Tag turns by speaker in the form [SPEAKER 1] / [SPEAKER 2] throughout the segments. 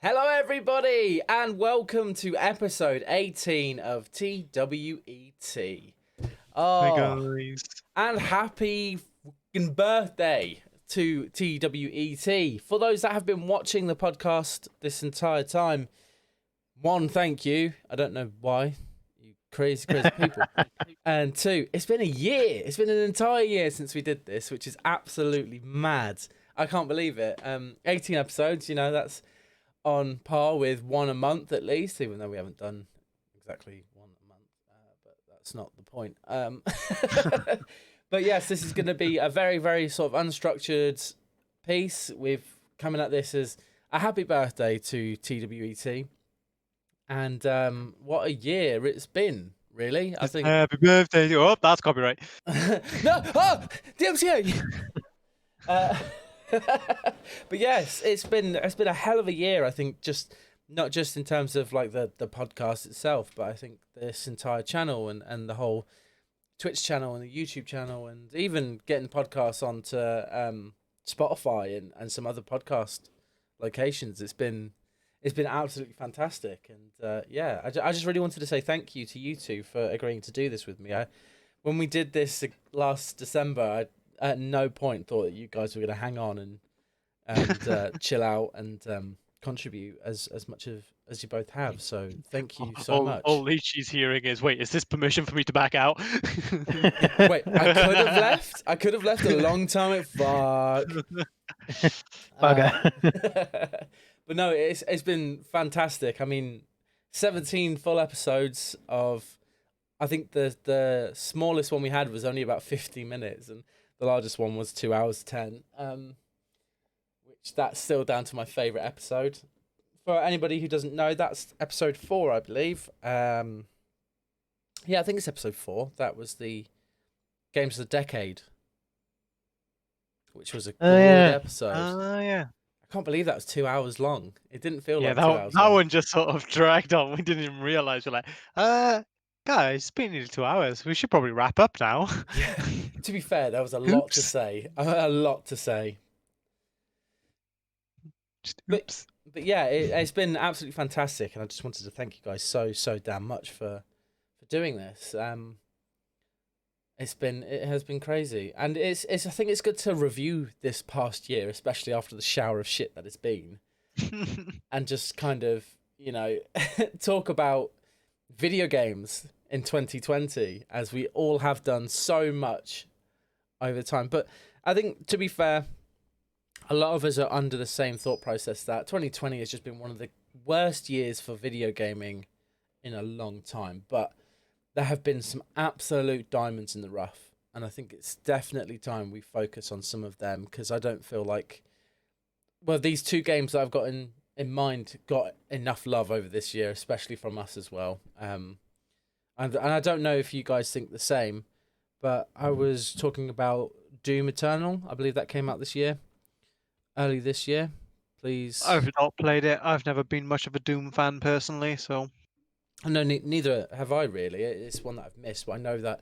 [SPEAKER 1] Hello, everybody, and welcome to episode 18 of T.W.E.T.
[SPEAKER 2] Hi
[SPEAKER 1] Oh,
[SPEAKER 2] guys.
[SPEAKER 1] and happy fucking birthday to T.W.E.T. For those that have been watching the podcast this entire time, one, thank you. I don't know why, you crazy, crazy people. And two, it's been a year. It's been an entire year since we did this, which is absolutely mad. I can't believe it. 18 episodes, that's on par with one a month at least, even though we haven't done exactly one a month, but that's not the point. But yes, this is going to be a very, very sort of unstructured piece. We've coming at this as a happy birthday to TWET, and what a year it's been. Really, I think.
[SPEAKER 2] Happy birthday. Oh, that's copyright.
[SPEAKER 1] No, DMCA. But yes, it's been a hell of a year. I think not just in terms of like the podcast itself, but I think this entire channel and the whole Twitch channel and the YouTube channel, and even getting podcasts onto Spotify and some other podcast locations. It's been absolutely fantastic, and I just really wanted to say thank you to you two for agreeing to do this with me. When we did this last December, I at no point thought that you guys were going to hang on and chill out and contribute as much as you both have. So thank you so much.
[SPEAKER 2] All Leachy's hearing is, wait, is this permission for me to back out?
[SPEAKER 1] Wait, I could have left. I could have left a long time. Fuck. But no, it's been fantastic. I mean, 17 full episodes of. I think the smallest one we had was only about 50 minutes, and the largest one was 2 hours 10. Which that's still down to my favorite episode. For anybody who doesn't know, that's episode 4, I believe. Yeah, I think it's episode 4. That was the Games of the Decade, which was a good episode.
[SPEAKER 2] Yeah.
[SPEAKER 1] I can't believe that was 2 hours long. It didn't feel like 2 hours
[SPEAKER 2] that
[SPEAKER 1] long.
[SPEAKER 2] one just sort of dragged on. We didn't even realize. We're like, guys, it's been nearly 2 hours. We should probably wrap up now.
[SPEAKER 1] Yeah. To be fair, there was a lot to say. A lot to say.
[SPEAKER 2] Oops.
[SPEAKER 1] But yeah, it's been absolutely fantastic, and I just wanted to thank you guys so damn much for doing this. It has been crazy, and it's I think it's good to review this past year, especially after the shower of shit that it's been, and just kind of talk about video games in 2020, as we all have done so much over time. But I think, to be fair, a lot of us are under the same thought process that 2020 has just been one of the worst years for video gaming in a long time. But there have been some absolute diamonds in the rough, and I think it's definitely time we focus on some of them, because I don't feel like, well, these two games that I've got in mind got enough love over this year, especially from us as well. And I don't know if you guys think the same, but I was talking about Doom Eternal. I believe that came out early this year. Please.
[SPEAKER 2] I've not played it. I've never been much of a Doom fan personally, so.
[SPEAKER 1] No, neither have I really. It's one that I've missed, but I know that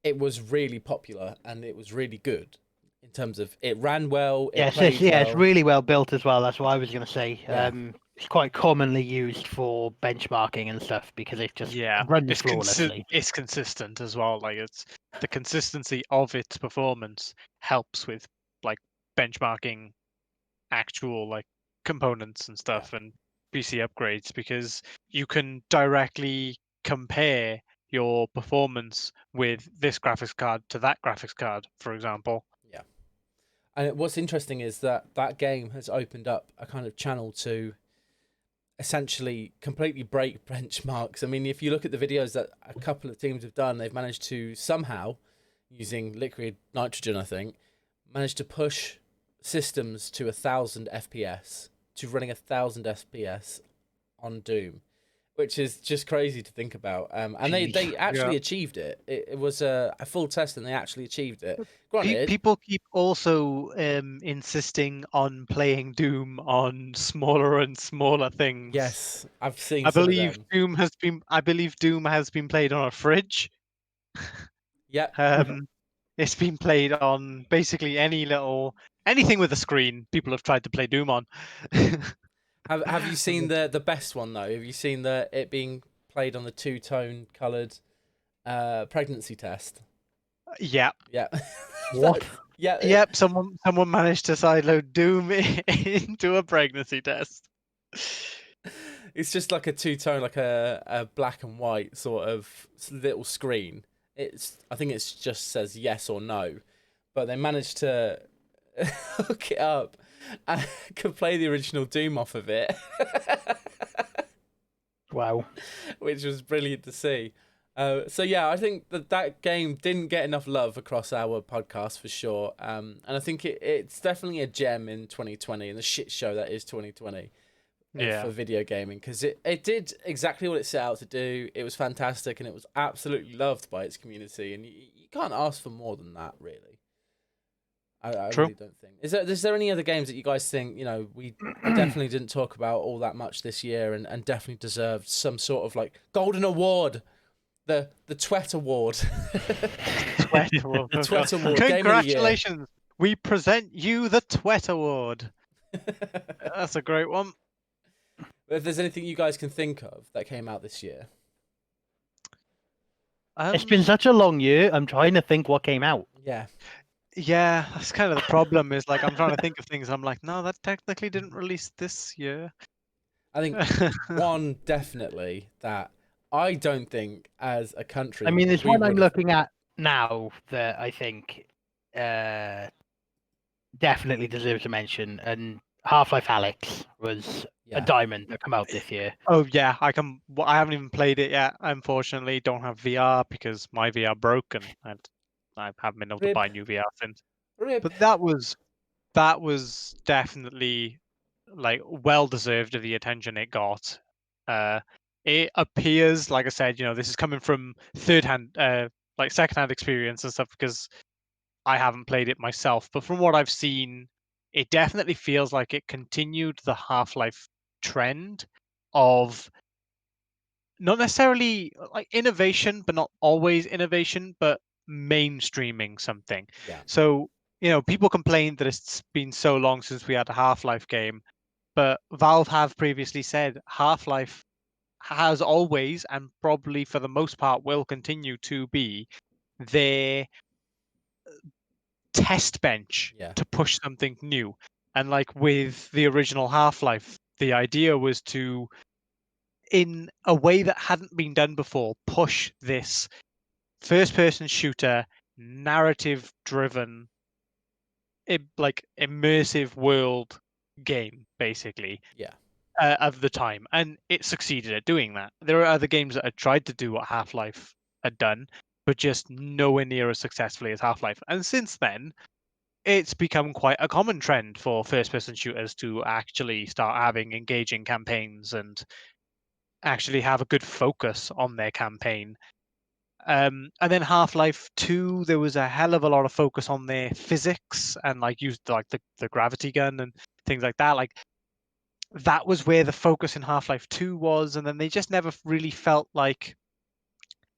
[SPEAKER 1] it was really popular and it was really good in terms of it ran well.
[SPEAKER 3] It's really well built as well. That's what I was going to say.
[SPEAKER 1] Yeah.
[SPEAKER 3] It's quite commonly used for benchmarking and stuff because it just runs flawlessly.
[SPEAKER 2] It's consistent as well. Like, it's the consistency of its performance helps with like benchmarking actual like components and stuff and PC upgrades, because you can directly compare your performance with this graphics card to that graphics card, for example.
[SPEAKER 1] Yeah. And what's interesting is that game has opened up a kind of channel to essentially completely break benchmarks. I mean, if you look at the videos that a couple of teams have done, they've managed to somehow, using liquid nitrogen, I think, managed to push systems to 1,000 FPS, to running 1,000 FPS on Doom, which is just crazy to think about. And they actually achieved it. It was a full test, and they actually achieved it. Granted,
[SPEAKER 2] people keep also insisting on playing Doom on smaller and smaller things.
[SPEAKER 1] Yes, I've seen.
[SPEAKER 2] I believe Doom has been played on a fridge.
[SPEAKER 1] Yeah.
[SPEAKER 2] It's been played on basically anything with a screen. People have tried to play Doom on.
[SPEAKER 1] Have you seen the best one though? Have you seen it being played on the two-tone coloured pregnancy test?
[SPEAKER 2] Yeah.
[SPEAKER 1] Yeah.
[SPEAKER 3] What?
[SPEAKER 1] Yeah.
[SPEAKER 2] Yep. Someone managed to sideload Doom into a pregnancy test.
[SPEAKER 1] It's just like a two-tone, like a black and white sort of little screen. I think it's just says yes or no, but they managed to hook it up and could play the original Doom off of it.
[SPEAKER 3] Wow.
[SPEAKER 1] Which was brilliant to see. So yeah, I think that game didn't get enough love across our podcast for sure. And I think it's definitely a gem in 2020 and the shit show that is 2020 for video gaming, because it did exactly what it set out to do. It was fantastic and it was absolutely loved by its community, and you can't ask for more than that, really. I
[SPEAKER 2] True.
[SPEAKER 1] really don't think. Is there any other games that you guys think, we definitely didn't talk about all that much this year and definitely deserved some sort of like golden award? The T.W.E.T award.
[SPEAKER 2] T.W.E.T award.
[SPEAKER 1] The T.W.E.T award.
[SPEAKER 2] Congratulations. Game of the year. We present you the T.W.E.T award. That's a great one.
[SPEAKER 1] If there's anything you guys can think of that came out this year.
[SPEAKER 3] It's been such a long year. I'm trying to think what came out.
[SPEAKER 1] Yeah.
[SPEAKER 2] Yeah, that's kind of the problem. Is like I'm trying to think of things. I'm like, no, that technically didn't release this year.
[SPEAKER 1] I think one definitely that I don't think as a country.
[SPEAKER 3] I mean, there's one I'm looking at now that I think definitely deserves a mention, and Half-Life Alyx was a diamond that came out this year.
[SPEAKER 2] Oh yeah, I haven't even played it yet. Unfortunately, don't have VR because my VR broke and I haven't been able to buy new VR since. But that was definitely like well deserved of the attention it got. It appears, like I said, this is coming from secondhand experience and stuff, because I haven't played it myself. But from what I've seen, it definitely feels like it continued the Half-Life trend of not necessarily like innovation, but not always innovation, but mainstreaming something.
[SPEAKER 1] Yeah.
[SPEAKER 2] So, people complained that it's been so long since we had a Half-Life game, but Valve have previously said Half-Life has always, and probably for the most part will continue to be, their test bench to push something new. And like with the original Half-Life, the idea was to, in a way that hadn't been done before, push this first-person shooter, narrative-driven, like immersive world game, basically.
[SPEAKER 1] Yeah.
[SPEAKER 2] Of the time, and it succeeded at doing that. There are other games that had tried to do what Half-Life had done, but just nowhere near as successfully as Half-Life. And since then, it's become quite a common trend for first-person shooters to actually start having engaging campaigns and actually have a good focus on their campaign. And then Half-Life 2, there was a hell of a lot of focus on their physics and like used like the gravity gun and things like that. Like that was where the focus in Half-Life 2 was, and then they just never really felt like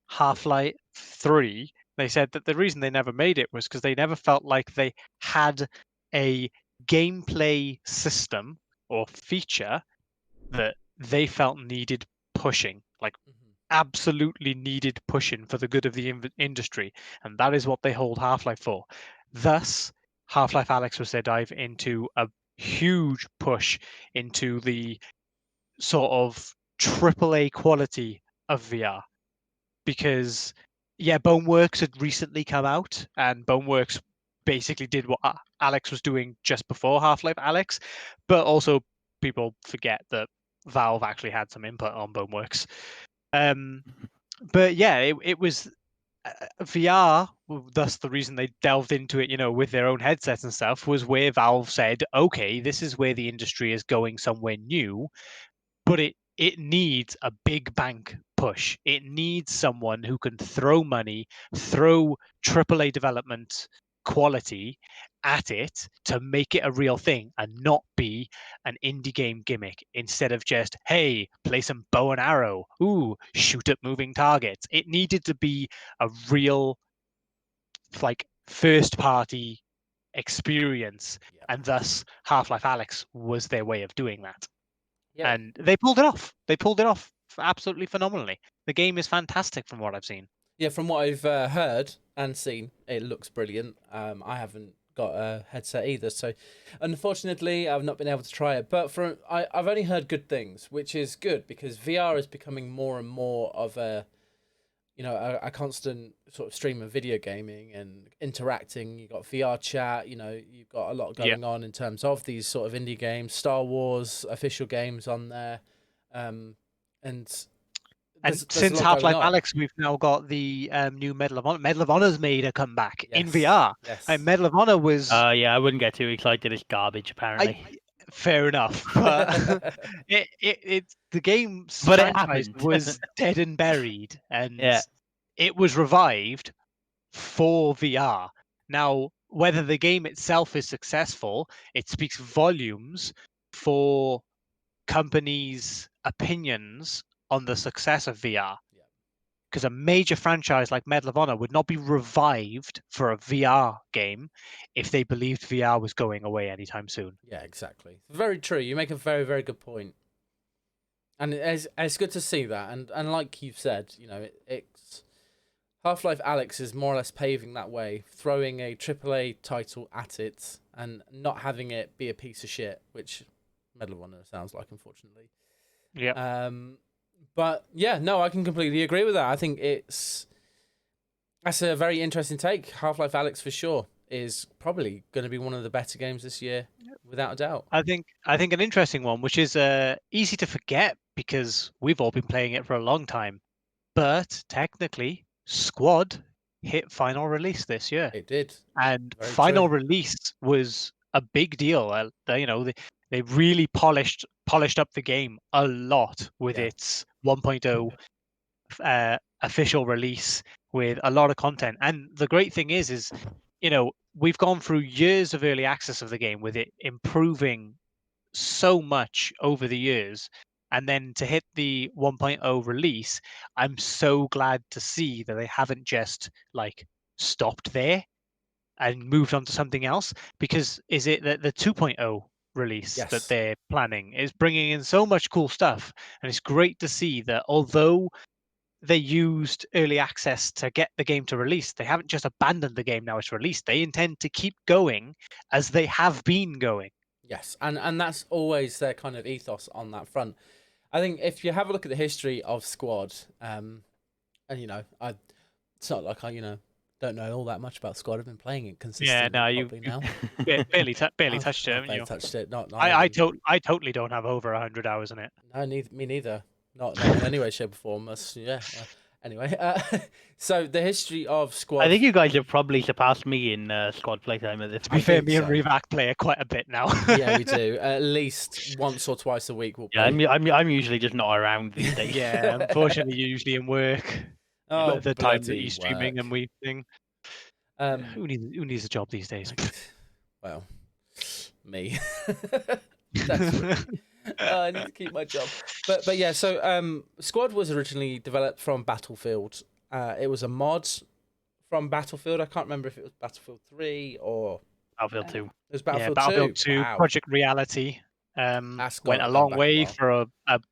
[SPEAKER 2] Half-Life 3. They said that the reason they never made it was because they never felt like they had a gameplay system or feature that they felt needed pushing, like absolutely needed pushing for the good of the industry. And that is what they hold Half-Life for. Thus, Half-Life Alyx was their dive into a huge push into the sort of AAA quality of VR, because Boneworks had recently come out, and Boneworks basically did what Alyx was doing just before Half-Life Alyx, but also people forget that Valve actually had some input on Boneworks. But yeah, it was VR, thus the reason they delved into it, with their own headsets and stuff, was where Valve said, okay, this is where the industry is going somewhere new, but it needs a big bank push. It needs someone who can throw money, throw AAA development quality at it to make it a real thing and not be an indie game gimmick instead of just, hey, play some bow and arrow, ooh, shoot at moving targets. It needed to be a real like first party experience, and thus Half-Life Alyx was their way of doing that.
[SPEAKER 1] Yeah.
[SPEAKER 2] And they pulled it off. They pulled it off absolutely phenomenally. The game is fantastic from what I've seen.
[SPEAKER 1] Yeah, from what I've heard and seen, it looks brilliant. I haven't got a headset either, so unfortunately, I've not been able to try it. But I've only heard good things, which is good because VR is becoming more and more of a constant sort of stream of video gaming and interacting. You've got VR chat, you've got a lot going on in terms of these sort of indie games, Star Wars official games on there. And
[SPEAKER 2] since Half-Life Alyx, we've now got the new Medal of Honor. Medal of Honor's made a comeback in VR.
[SPEAKER 1] Yes.
[SPEAKER 2] And Medal of Honor was...
[SPEAKER 3] yeah, I wouldn't get too excited. It's garbage, apparently.
[SPEAKER 2] Fair enough, but the game's franchise was dead and buried, and it was revived for VR. Now, whether the game itself is successful, it speaks volumes for companies' opinions on the success of VR. Because a major franchise like Medal of Honor would not be revived for a VR game if they believed VR was going away anytime soon.
[SPEAKER 1] Yeah, exactly. Very true. You make a very, very good point. And it's good to see that. And like you've said, it's Half-Life Alyx is more or less paving that way, throwing a AAA title at it and not having it be a piece of shit, which Medal of Honor sounds like, unfortunately.
[SPEAKER 2] Yeah.
[SPEAKER 1] But yeah, no, I can completely agree with that. I think that's a very interesting take. Half-Life Alyx for sure is probably going to be one of the better games this year, without a doubt.
[SPEAKER 2] I think an interesting one, which is easy to forget because we've all been playing it for a long time, but technically, Squad hit final release this year.
[SPEAKER 1] It did,
[SPEAKER 2] and final release was a big deal. They really polished up the game a lot with its 1.0 official release with a lot of content. And the great thing is we've gone through years of early access of the game with it improving so much over the years. And then to hit the 1.0 release, I'm so glad to see that they haven't just stopped there and moved on to something else, because is it that the 2.0 release that they're planning is bringing in so much cool stuff, and it's great to see that although they used early access to get the game to release, they haven't just abandoned the game now it's released. They intend to keep going as they have been going.
[SPEAKER 1] Yes, and that's always their kind of ethos on that front. I think if you have a look at the history of Squad, and it's not like I don't know all that much about Squad. I've been playing it consistently.
[SPEAKER 2] Yeah, no, you
[SPEAKER 1] now.
[SPEAKER 2] barely touched it.
[SPEAKER 1] Barely touched it.
[SPEAKER 2] I totally don't have over 100 hours in it.
[SPEAKER 1] No, me neither. Not in any way, shape, or form. Anyway, so the history of Squad.
[SPEAKER 3] I think you guys have probably surpassed me in Squad playtime at this point.
[SPEAKER 2] To be fair, me and Revac play it quite a bit now.
[SPEAKER 1] Yeah, we do. At least once or twice a week we'll play.
[SPEAKER 3] Yeah, I'm usually just not around these days.
[SPEAKER 2] Yeah, unfortunately, you're usually in work.
[SPEAKER 1] Oh,
[SPEAKER 2] the time that you're streaming
[SPEAKER 1] work.
[SPEAKER 2] and we thing. Who needs a job these days?
[SPEAKER 1] Well, me. Desperately. I need to keep my job. But yeah, so Squad was originally developed from Battlefield. It was a mod from Battlefield. I can't remember if it was Battlefield 3 or
[SPEAKER 3] Battlefield 2.
[SPEAKER 1] It was Battlefield 2.
[SPEAKER 2] Battlefield 2. Wow. Project Reality went a long way for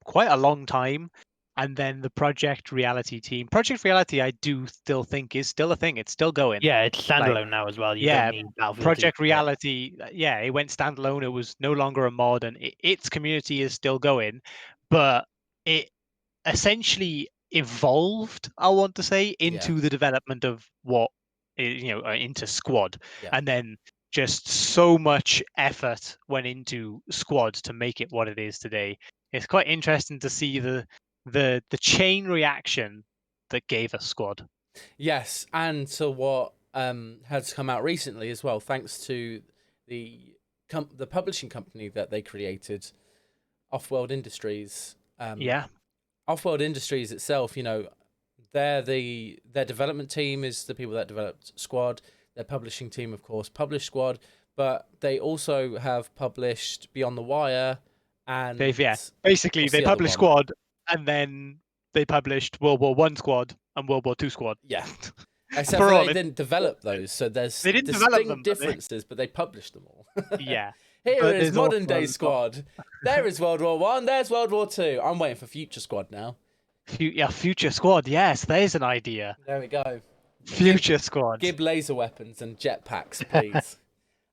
[SPEAKER 2] quite a long time. And then the Project Reality team. Project Reality, I do still think is still a thing. It's still going.
[SPEAKER 3] Yeah, it's standalone now as well. You don't need Battlefield
[SPEAKER 2] Project Reality, it went standalone. It was no longer a mod, and its community is still going. But it essentially evolved, I want to say, into the development of what, into Squad.
[SPEAKER 1] Yeah.
[SPEAKER 2] And then just so much effort went into Squad to make it what it is today. It's quite interesting to see the chain reaction that gave us Squad.
[SPEAKER 1] Yes, and to what has come out recently as well, thanks to the publishing company that they created, Offworld Industries. Offworld Industries itself, their development team is the people that developed Squad. Their publishing team, of course, published Squad, but they also have published Beyond the Wire, and
[SPEAKER 2] they published Squad. And then they published World War I Squad and World War II Squad.
[SPEAKER 1] Yeah. Except for they didn't develop those, so there's distinct differences, but they published them all.
[SPEAKER 2] Yeah.
[SPEAKER 1] Here is modern day squad. There is World War One. There's World War Two. I'm waiting for future squad now.
[SPEAKER 2] Yeah, future squad. Yes, there's an idea.
[SPEAKER 1] There we go.
[SPEAKER 2] Future squad.
[SPEAKER 1] Give laser weapons and jetpacks, please.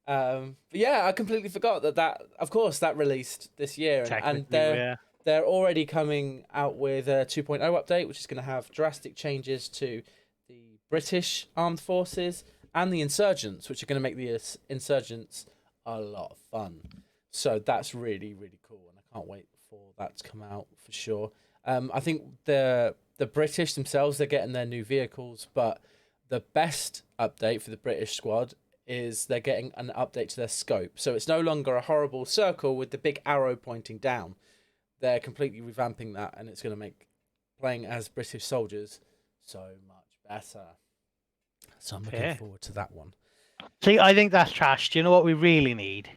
[SPEAKER 1] But yeah, I completely forgot that of course that released this year, and they're already coming out with a 2.0 update, which is going to have drastic changes to the British Armed Forces and the insurgents, which are going to make the insurgents a lot of fun. So that's really, really cool, and I can't wait for that to come out for sure. I think the British themselves, they're getting their new vehicles, but the best update for the British squad is they're getting an update to their scope. So it's no longer a horrible circle with the big arrow pointing down. They're completely revamping that, and it's going to make playing as British soldiers so much better. So I'm looking forward to that one.
[SPEAKER 3] See, I think that's trash. Do you know what we really need?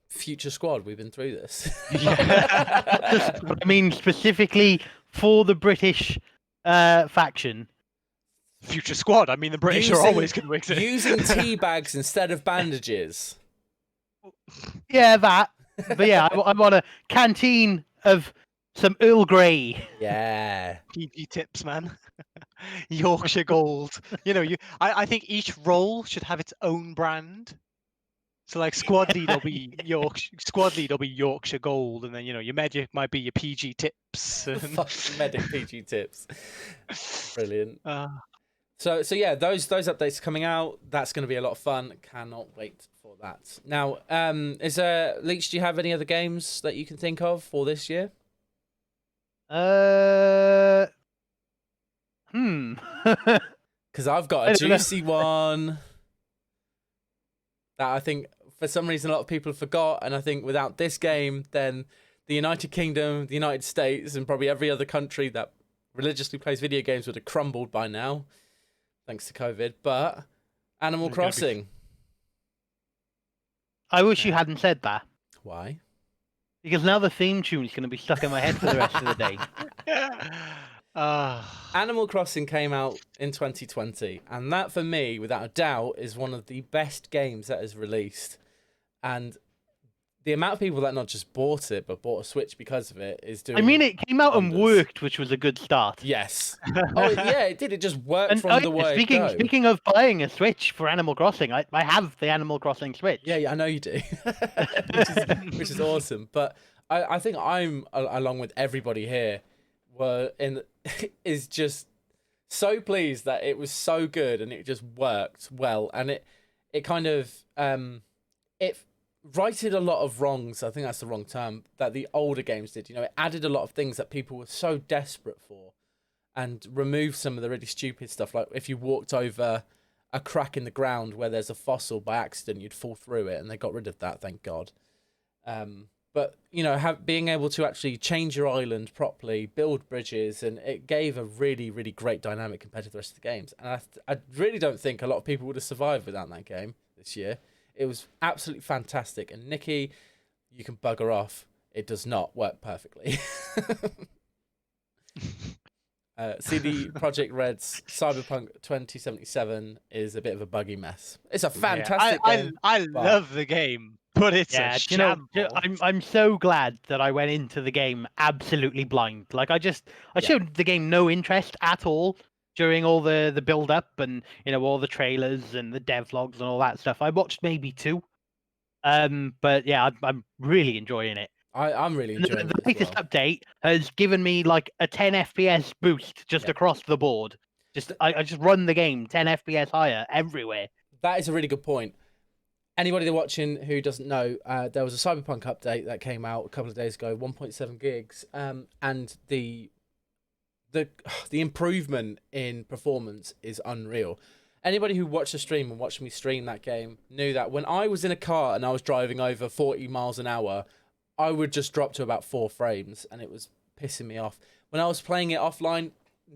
[SPEAKER 1] Future squad. We've been through this.
[SPEAKER 3] I mean, specifically for the British faction.
[SPEAKER 2] Future squad. I mean, the British are always going to exist.
[SPEAKER 1] Using tea bags instead of bandages.
[SPEAKER 3] Yeah, that. But yeah, I want a canteen of some Earl Grey.
[SPEAKER 1] Yeah.
[SPEAKER 2] PG tips, man. Yorkshire Gold. I think each role should have its own brand. So like squad lead will be Yorkshire Gold, and then your medic might be your PG tips.
[SPEAKER 1] Fuck medic PG tips. Brilliant. So yeah, those updates are coming out. That's going to be a lot of fun. Cannot wait for that. Now, is Leach? Do you have any other games that you can think of for this year? Because I've got a juicy one that I think for some reason a lot of people forgot, and I think without this game, then the United Kingdom, the United States, and probably every other country that religiously plays video games would have crumbled by now, thanks to COVID. But Animal Crossing.
[SPEAKER 3] I wish you hadn't said that.
[SPEAKER 1] Why?
[SPEAKER 3] Because now the theme tune is going to be stuck in my head for the rest of the day.
[SPEAKER 1] Animal Crossing came out in 2020, and that for me, without a doubt, is one of the best games that is released. And the amount of people that not just bought it, but bought a Switch because of it is doing.
[SPEAKER 3] I mean, it came out and worked, which was a good start.
[SPEAKER 1] Yes. Oh yeah, it did. It just worked from the word go.
[SPEAKER 3] Speaking of buying a Switch for Animal Crossing, I have the Animal Crossing Switch.
[SPEAKER 1] Yeah, I know you do, which is awesome. But I think I'm along with everybody here. Is just so pleased that it was so good and it just worked well, and it kind of it righted a lot of wrongs. I think that's the wrong term that the older games did. It added a lot of things that people were so desperate for, and removed some of the really stupid stuff. Like if you walked over a crack in the ground where there's a fossil by accident, you'd fall through it, and they got rid of that, thank God. But being able to actually change your island properly, build bridges, and it gave a really, really great dynamic compared to the rest of the games. And I really don't think a lot of people would have survived without that game this year. It was absolutely fantastic. And Nikki, you can bugger off. It does not work perfectly. CD Projekt Red's Cyberpunk 2077 is a bit of a buggy mess. It's a fantastic game.
[SPEAKER 2] I love the game. But it's a shambles.
[SPEAKER 3] I'm so glad that I went into the game absolutely blind. Like I showed the game no interest at all during all the build up and all the trailers and the devlogs and all that stuff. I watched maybe 2. But yeah, I'm really enjoying it.
[SPEAKER 1] I'm really enjoying it.
[SPEAKER 3] The latest update has given me like a 10 FPS boost just across the board. I just run the game 10 FPS higher everywhere.
[SPEAKER 1] That is a really good point. Anybody watching who doesn't know, there was a Cyberpunk update that came out a couple of days ago, 1.7 gigs, and the improvement in performance is unreal. Anybody who watched the stream and watched me stream that game knew that when I was in a car and I was driving over 40 miles an hour, I would just drop to about 4 frames, and it was pissing me off. When I was playing it offline,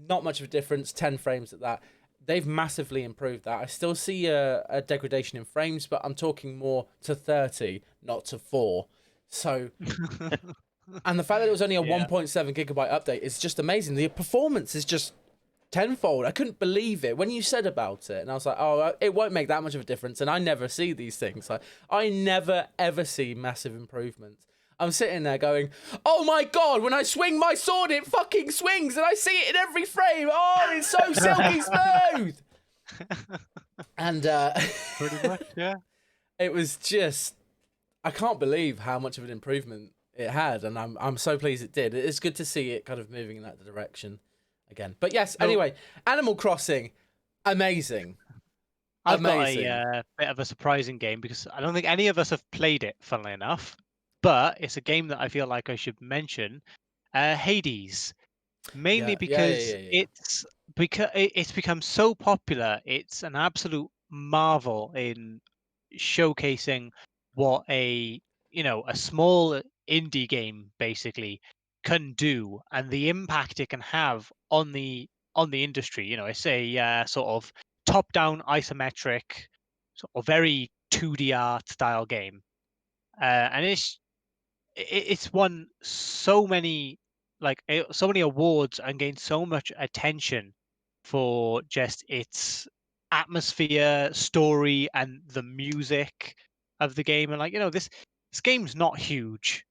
[SPEAKER 1] not much of a difference, 10 frames at that. They've massively improved that. I still see a degradation in frames, but I'm talking more to 30, not to 4. So, and the fact that it was only a 1.7 gigabyte update is just amazing. The performance is just tenfold. I couldn't believe it when you said about it, and I was like, oh, it won't make that much of a difference. And I never see these things. Like, I never ever see massive improvements. I'm sitting there going, oh my god, when I swing my sword, it fucking swings, and I see it in every frame. Oh, it's so silky smooth. And
[SPEAKER 2] Pretty much, yeah.
[SPEAKER 1] it was just, I can't believe how much of an improvement it had, and I'm so pleased it did. It's good to see it kind of moving in that direction again. But yes, anyway, Animal Crossing, amazing.
[SPEAKER 2] I've
[SPEAKER 1] Amazing.
[SPEAKER 2] got a bit of a surprising game because I don't think any of us have played it, funnily enough. But it's a game that I feel like I should mention. Hades. Mainly because
[SPEAKER 1] Yeah.
[SPEAKER 2] it's become so popular. It's an absolute marvel in showcasing what a small indie game basically can do and the impact it can have on the industry. It's a sort of top-down isometric, sort of very 2D art style game, and it's won so many so many awards and gained so much attention for just its atmosphere, story, and the music of the game. And this game's not huge.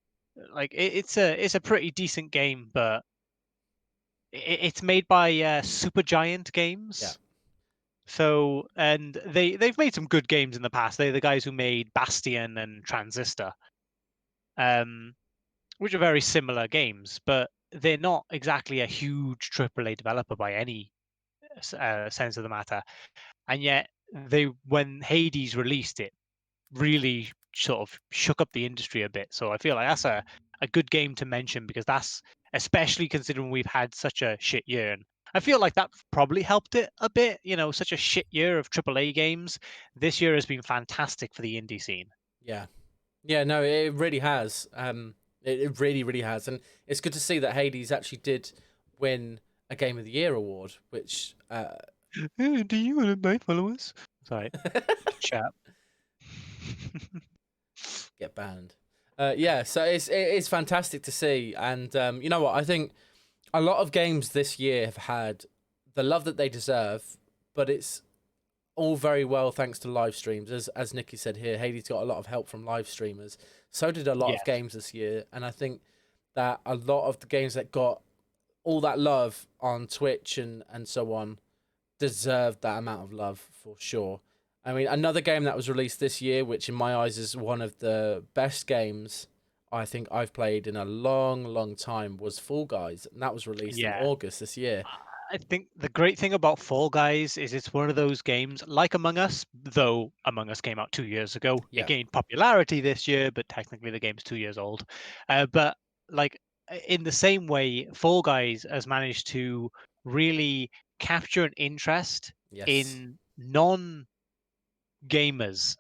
[SPEAKER 2] It's a pretty decent game, but it's made by Supergiant Games.
[SPEAKER 1] Yeah.
[SPEAKER 2] So, and they've made some good games in the past. They're the guys who made Bastion and Transistor. Which are very similar games, but they're not exactly a huge AAA developer by any sense of the matter. And yet, when Hades released it, really sort of shook up the industry a bit. So I feel like that's a good game to mention because that's especially considering we've had such a shit year. And I feel like that probably helped it a bit. Such a shit year of AAA games. This year has been fantastic for the indie scene.
[SPEAKER 1] Yeah, no, it really has. It really, really has. And it's good to see that Hades actually did win a Game of the Year award, which...
[SPEAKER 2] Do you want to buy followers? Sorry. Shut up.
[SPEAKER 1] Get banned. Yeah, so it's fantastic to see. And you know what? I think a lot of games this year have had the love that they deserve, but it's all very well thanks to live streams. As Nikki said here, Hades got a lot of help from live streamers. So did a lot of games this year. And I think that a lot of the games that got all that love on Twitch and so on deserved that amount of love for sure. I mean, another game that was released this year, which in my eyes is one of the best games I think I've played in a long, long time, was Fall Guys. And that was released in August this year.
[SPEAKER 2] I think the great thing about Fall Guys is it's one of those games like Among Us, though Among Us came out 2 years ago.
[SPEAKER 1] Yeah.
[SPEAKER 2] It gained popularity this year, but technically the game's 2 years old. But in the same way, Fall Guys has managed to really capture an interest in non-gamers,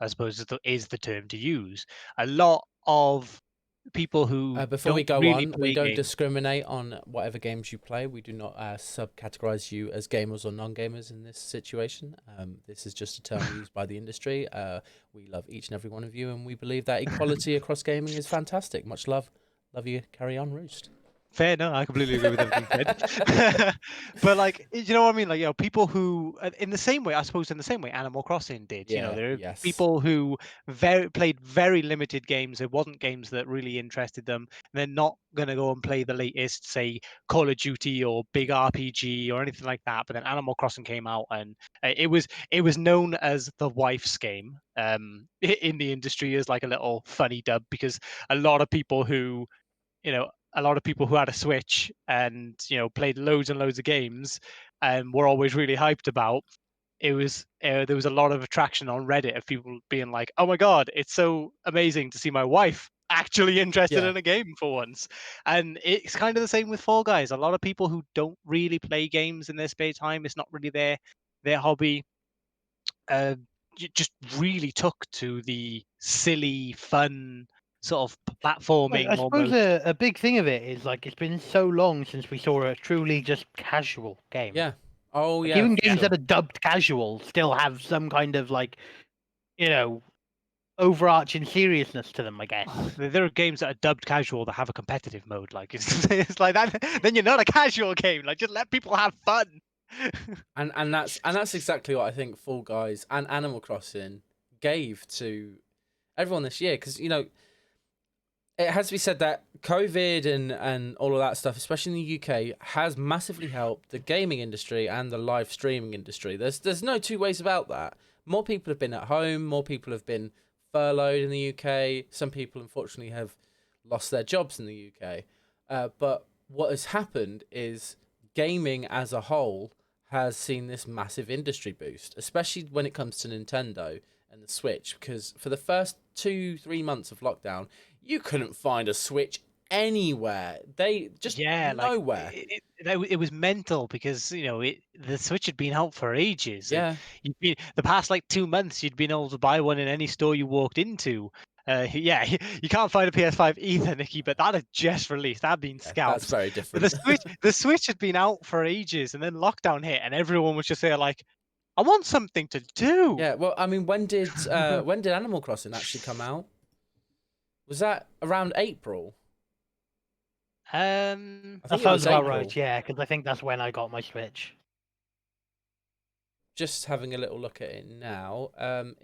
[SPEAKER 2] I suppose is the term to use. A lot of people who
[SPEAKER 1] before we
[SPEAKER 2] don't
[SPEAKER 1] go
[SPEAKER 2] really
[SPEAKER 1] on,
[SPEAKER 2] play
[SPEAKER 1] we don't
[SPEAKER 2] games.
[SPEAKER 1] discriminate on whatever games you play. We do not subcategorize you as gamers or non-gamers in this situation. This is just a term used by the industry. We love each and every one of you, and we believe that equality across gaming is fantastic. Much love. Love you. Carry on, Roost.
[SPEAKER 2] Fair, no, I completely agree with everything you said. But you know what I mean? People who, in the same way, I suppose, in the same way Animal Crossing did. There are people who played very limited games. It wasn't games that really interested them. And they're not gonna go and play the latest, say, Call of Duty or big RPG or anything like that. But then Animal Crossing came out, and it was known as the wife's game in the industry as like a little funny dub because a lot of people who had a Switch and played loads and loads of games and were always really hyped about. There was a lot of attraction on Reddit of people being like, "Oh my god, it's so amazing to see my wife actually interested in a game for once." And it's kind of the same with Fall Guys. A lot of people who don't really play games in their spare time, it's not really their hobby, just really took to the silly, fun sort of platforming
[SPEAKER 3] I suppose
[SPEAKER 2] almost.
[SPEAKER 3] a big thing of it is it's been so long since we saw a truly just casual game.
[SPEAKER 1] Yeah. Oh, yeah.
[SPEAKER 3] Even games that are dubbed casual still have some kind of overarching seriousness to them, I guess.
[SPEAKER 2] There are games that are dubbed casual that have a competitive mode. It's like that. Then you're not a casual game. Just let people have fun.
[SPEAKER 1] And that's exactly what I think Fall Guys and Animal Crossing gave to everyone this year, because it has to be said that COVID and all of that stuff, especially in the UK, has massively helped the gaming industry and the live streaming industry. There's no two ways about that. More people have been at home, more people have been furloughed in the UK. Some people, unfortunately, have lost their jobs in the UK. But what has happened is gaming as a whole has seen this massive industry boost, especially when it comes to Nintendo and the Switch, because for the first 2-3 months of lockdown, you couldn't find a Switch anywhere. They just nowhere.
[SPEAKER 2] It was mental because the Switch had been out for ages.
[SPEAKER 1] Yeah,
[SPEAKER 2] The past like 2 months, you'd been able to buy one in any store you walked into. Yeah, you can't find a PS5 either, Nikki, but that had just released. That had been
[SPEAKER 1] that's
[SPEAKER 2] scalped.
[SPEAKER 1] very
[SPEAKER 2] But
[SPEAKER 1] different.
[SPEAKER 2] the Switch had been out for ages, and then lockdown hit, and everyone was just there like, I want something to do.
[SPEAKER 1] Yeah, well, I mean, when did Animal Crossing actually come out? Was that around April? I
[SPEAKER 3] That
[SPEAKER 1] think it
[SPEAKER 3] sounds
[SPEAKER 1] was
[SPEAKER 3] about
[SPEAKER 1] April.
[SPEAKER 3] right, yeah, because I think that's when I got my Switch.
[SPEAKER 1] Just having a little look at it now.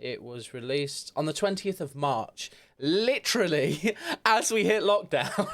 [SPEAKER 1] It was released on the 20th of March, literally as we hit lockdown.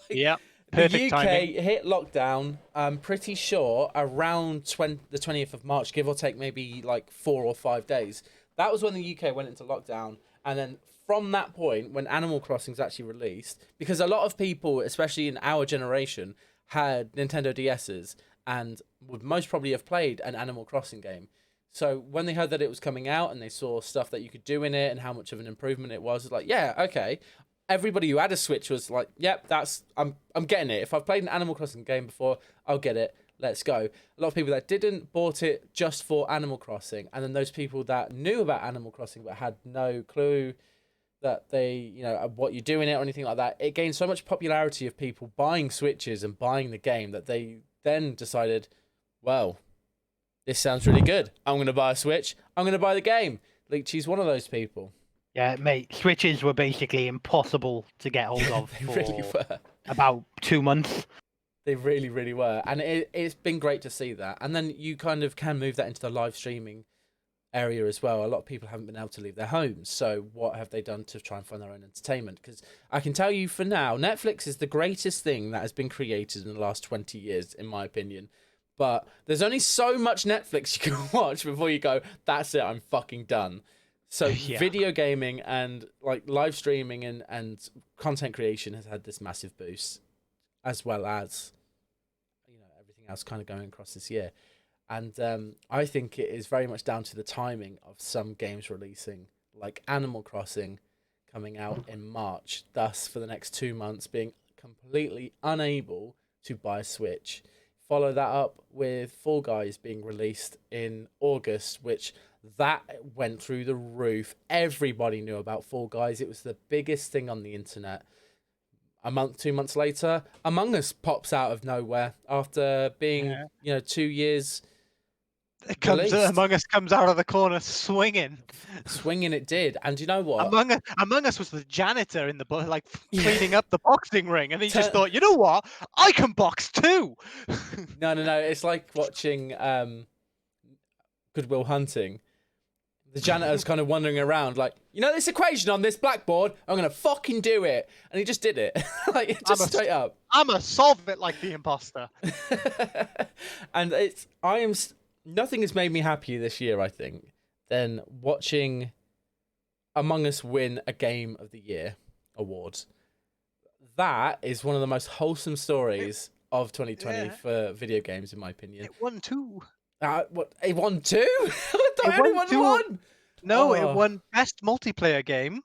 [SPEAKER 2] Yeah,
[SPEAKER 1] The
[SPEAKER 2] perfect
[SPEAKER 1] UK
[SPEAKER 2] timing.
[SPEAKER 1] hit lockdown, I'm pretty sure, around the 20th of March, give or take maybe like 4 or 5 days. That was when the UK went into lockdown. And then from that point, when Animal Crossing's actually released, because a lot of people, especially in our generation, had Nintendo DSs and would most probably have played an Animal Crossing game. So when they heard that it was coming out and they saw stuff that you could do in it and how much of an improvement it was like, yeah, okay. Everybody who had a Switch was like, yep, I'm getting it. If I've played an Animal Crossing game before, I'll get it. Let's go. A lot of people that didn't bought it just for Animal Crossing, and then those people that knew about Animal Crossing but had no clue that what you do in it or anything like that. It gained so much popularity of people buying Switches and buying the game that they then decided, well, this sounds really good. I'm going to buy a Switch. I'm going to buy the game. Leachy's one of those people.
[SPEAKER 3] Yeah, mate, Switches were basically impossible to get hold of
[SPEAKER 1] They
[SPEAKER 3] for
[SPEAKER 1] really were.
[SPEAKER 3] about 2 months.
[SPEAKER 1] They really, really were. And it's been great to see that. And then you kind of can move that into the live streaming area as well. A lot of people haven't been able to leave their homes. So what have they done to try and find their own entertainment? Because I can tell you for now, Netflix is the greatest thing that has been created in the last 20 years, in my opinion. But there's only so much Netflix you can watch before you go, that's it, I'm fucking done. So
[SPEAKER 2] Yeah.
[SPEAKER 1] video gaming and like live streaming and content creation has had this massive boost, as well as everything else kind of going across this year. And I think it is very much down to the timing of some games releasing, like Animal Crossing coming out in March, thus for the next 2 months being completely unable to buy a Switch. Follow that up with Fall Guys being released in August, which that went through the roof. Everybody knew about Fall Guys. It was the biggest thing on the internet. A month, 2 months later, Among Us pops out of nowhere after being, 2 years released.
[SPEAKER 2] Among Us comes out of the corner swinging.
[SPEAKER 1] Swinging it did. And you know what?
[SPEAKER 2] Among Us was the janitor in the cleaning up the boxing ring, and he just thought, you know what? I can box too.
[SPEAKER 1] No. It's like watching Good Will Hunting. The janitor's kind of wandering around like, this equation on this blackboard, I'm going to fucking do it. And he just did it. Straight up.
[SPEAKER 2] I'ma solve it like the imposter.
[SPEAKER 1] And nothing has made me happier this year, I think, than watching Among Us win a Game of the Year award. That is one of the most wholesome stories of 2020 for video games, in my opinion.
[SPEAKER 2] It won 2.
[SPEAKER 1] What? It won 2? I thought it only won 1.
[SPEAKER 2] No, it won Best Multiplayer Game,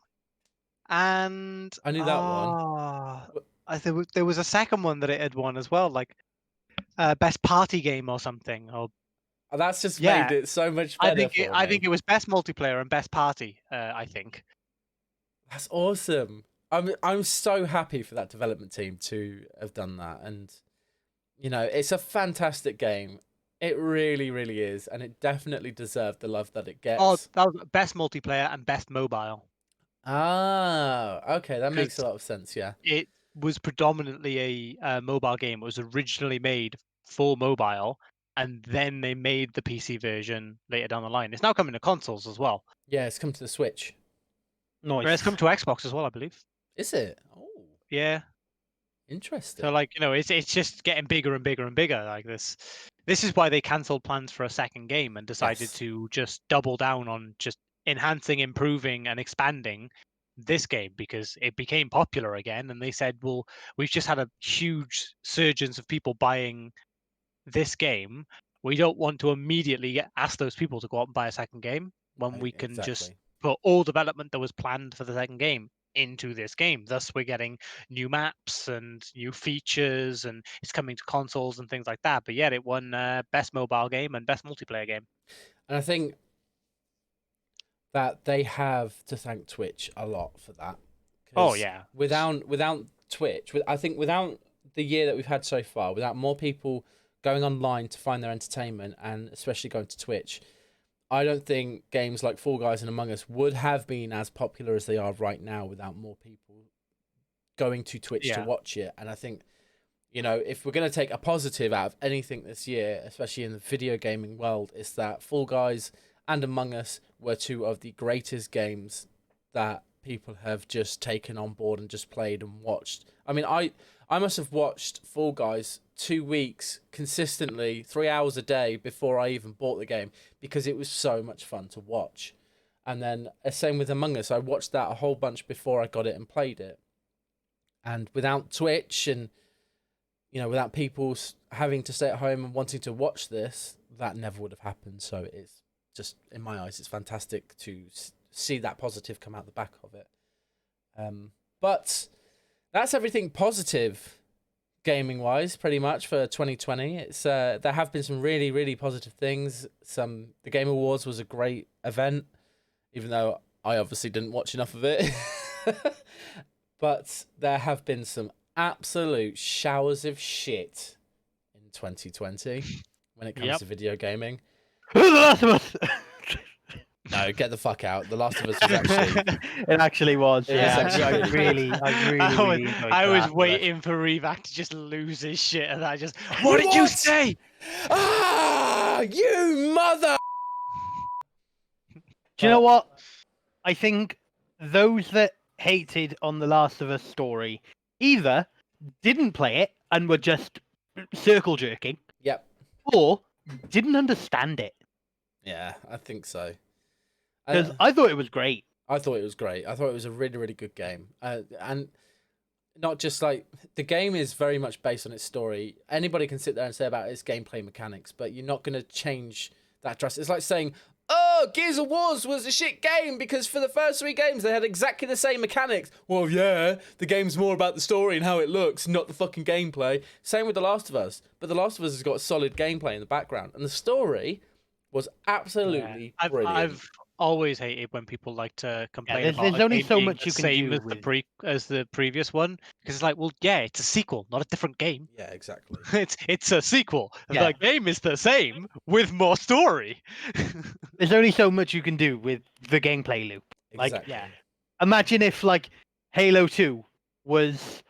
[SPEAKER 2] and
[SPEAKER 1] I knew that one.
[SPEAKER 2] There was a second one that it had won as well, like Best Party Game or something. Or
[SPEAKER 1] that's just made it so much better.
[SPEAKER 2] I think it was Best Multiplayer and Best Party. I think
[SPEAKER 1] that's awesome. I'm so happy for that development team to have done that, and it's a fantastic game. It really, really is, and it definitely deserved the love that it gets.
[SPEAKER 2] Oh, that was Best Multiplayer and Best Mobile.
[SPEAKER 1] Ah, okay, that makes a lot of sense, yeah.
[SPEAKER 2] It was predominantly a mobile game. It was originally made for mobile, and then they made the PC version later down the line. It's now coming to consoles as well.
[SPEAKER 1] Yeah, it's come to the Switch.
[SPEAKER 2] And it's come to Xbox as well, I believe.
[SPEAKER 1] Is it? Oh,
[SPEAKER 2] Yeah.
[SPEAKER 1] interesting.
[SPEAKER 2] So like, it's just getting bigger and bigger and bigger. Like this is why they cancelled plans for a second game and decided
[SPEAKER 1] Yes.
[SPEAKER 2] to just double down on just enhancing, improving, and expanding this game, because it became popular again. And they said, well, we've just had a huge surgence of people buying this game. We don't want to immediately ask those people to go out and buy a second game when we can just
[SPEAKER 1] Exactly.
[SPEAKER 2] put all development that was planned for the second game into this game. Thus, we're getting new maps and new features, and it's coming to consoles and things like that. But yeah, it won best mobile game and best multiplayer game.
[SPEAKER 1] And I think that they have to thank Twitch a lot for that.
[SPEAKER 2] Oh yeah.
[SPEAKER 1] Without Twitch, I think without the year that we've had so far, without more people going online to find their entertainment, and especially going to Twitch, I don't think games like Fall Guys and Among Us would have been as popular as they are right now without more people going to Twitch to watch it. And I think, if we're going to take a positive out of anything this year, especially in the video gaming world, is that Fall Guys and Among Us were two of the greatest games that people have just taken on board and just played and watched. I mean, I must have watched Fall Guys 2 weeks consistently, 3 hours a day before I even bought the game, because it was so much fun to watch. And then same with Among Us, I watched that a whole bunch before I got it and played it. And without Twitch and without people having to stay at home and wanting to watch this, that never would have happened. So it's just, in my eyes, it's fantastic to see that positive come out the back of it. But that's everything positive gaming wise, pretty much, for 2020. It's there have been some really, really positive things. The Game Awards was a great event, even though I obviously didn't watch enough of it. But there have been some absolute showers of shit in 2020 when it comes to video gaming.
[SPEAKER 3] The Last of Us.
[SPEAKER 1] No, get the fuck out. The Last of Us was actually...
[SPEAKER 3] It actually was.
[SPEAKER 1] It
[SPEAKER 3] Yeah,
[SPEAKER 1] was
[SPEAKER 3] I
[SPEAKER 1] actually
[SPEAKER 3] really enjoyed
[SPEAKER 2] I was
[SPEAKER 3] that.
[SPEAKER 2] waiting for Revac to just lose his shit, and I just, what did you say?
[SPEAKER 1] Ah, you mother...
[SPEAKER 3] Do you know what? I think those that hated on the Last of Us story either didn't play it and were just circle jerking.
[SPEAKER 1] Yep.
[SPEAKER 3] Or didn't understand it.
[SPEAKER 1] Yeah, I think so.
[SPEAKER 3] Because I thought it was great.
[SPEAKER 1] I thought it was great. I thought it was a really, really good game. And not just like... The game is very much based on its story. Anybody can sit there and say about its gameplay mechanics, but you're not going to change that drastic. It's like saying, oh, Gears of War was a shit game because for the first 3 games they had exactly the same mechanics. Well, yeah, the game's more about the story and how it looks, not the fucking gameplay. Same with The Last of Us. But The Last of Us has got solid gameplay in the background. And the story was absolutely brilliant.
[SPEAKER 2] I've always hated when people like to complain about
[SPEAKER 3] there's only
[SPEAKER 2] game
[SPEAKER 3] so
[SPEAKER 2] being
[SPEAKER 3] much
[SPEAKER 2] the
[SPEAKER 3] you can
[SPEAKER 2] same
[SPEAKER 3] do
[SPEAKER 2] as the previous one, because it's like, well, yeah, it's a sequel, not a different game.
[SPEAKER 1] Yeah, exactly.
[SPEAKER 2] It's a sequel.
[SPEAKER 3] Yeah.
[SPEAKER 2] The game is the same with more story.
[SPEAKER 3] There's only so much you can do with the gameplay loop.
[SPEAKER 1] Exactly.
[SPEAKER 2] Yeah.
[SPEAKER 3] Imagine if Halo 2 was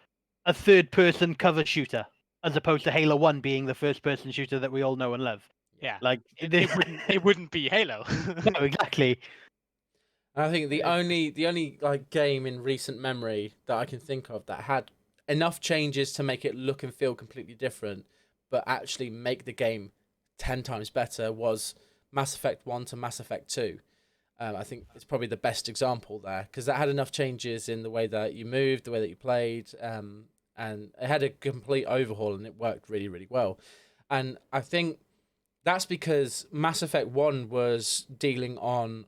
[SPEAKER 3] a third-person cover shooter, as opposed to Halo 1 being the first-person shooter that we all know and love.
[SPEAKER 2] Yeah.
[SPEAKER 3] It
[SPEAKER 2] wouldn't be Halo.
[SPEAKER 3] No, exactly.
[SPEAKER 1] And I think the only game in recent memory that I can think of that had enough changes to make it look and feel completely different, but actually make the game 10 times better was Mass Effect 1 to Mass Effect 2. I think it's probably the best example there, because that had enough changes in the way that you moved, the way that you played, and it had a complete overhaul, and it worked really, really well. And I think that's because Mass Effect 1 was dealing on,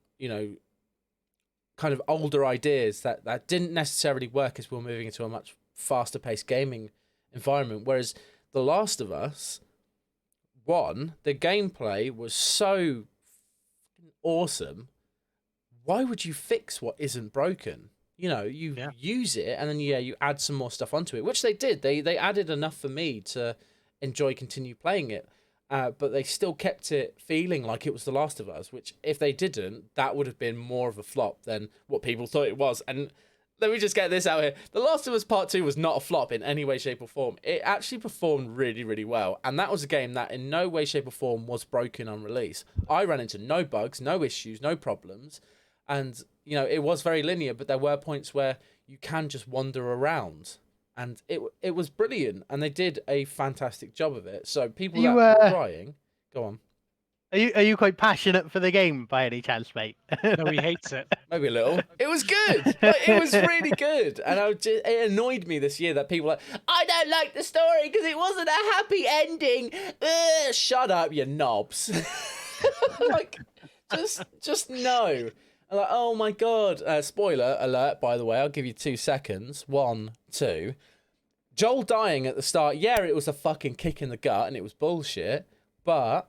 [SPEAKER 1] kind of older ideas that didn't necessarily work as we were moving into a much faster paced gaming environment. Whereas The Last of Us 1, the gameplay was so awesome. Why would you fix what isn't broken? Use it, and then you add some more stuff onto it, which they did. They added enough for me to continue playing it. But they still kept it feeling like it was The Last of Us, which if they didn't, that would have been more of a flop than what people thought it was. And let me just get this out here. The Last of Us Part 2 was not a flop in any way, shape, or form. It actually performed really, really well. And that was a game that in no way, shape, or form was broken on release. I ran into no bugs, no issues, no problems. And, you know, it was very linear, but there were points where you can just wander around. And it was brilliant. And they did a fantastic job of it. So people that were crying... Go on.
[SPEAKER 3] Are you quite passionate for the game by any chance, mate?
[SPEAKER 2] No, he hates it.
[SPEAKER 1] Maybe a little. It was good. Like, it was really good. And it annoyed me this year that people were like, I don't like the story because it wasn't a happy ending. Ugh, shut up, you knobs. Like, just no. I'm like, oh my God. Spoiler alert, by the way. I'll give you 2 seconds. 1, 2. Joel dying at the start. Yeah, it was a fucking kick in the gut and it was bullshit. But...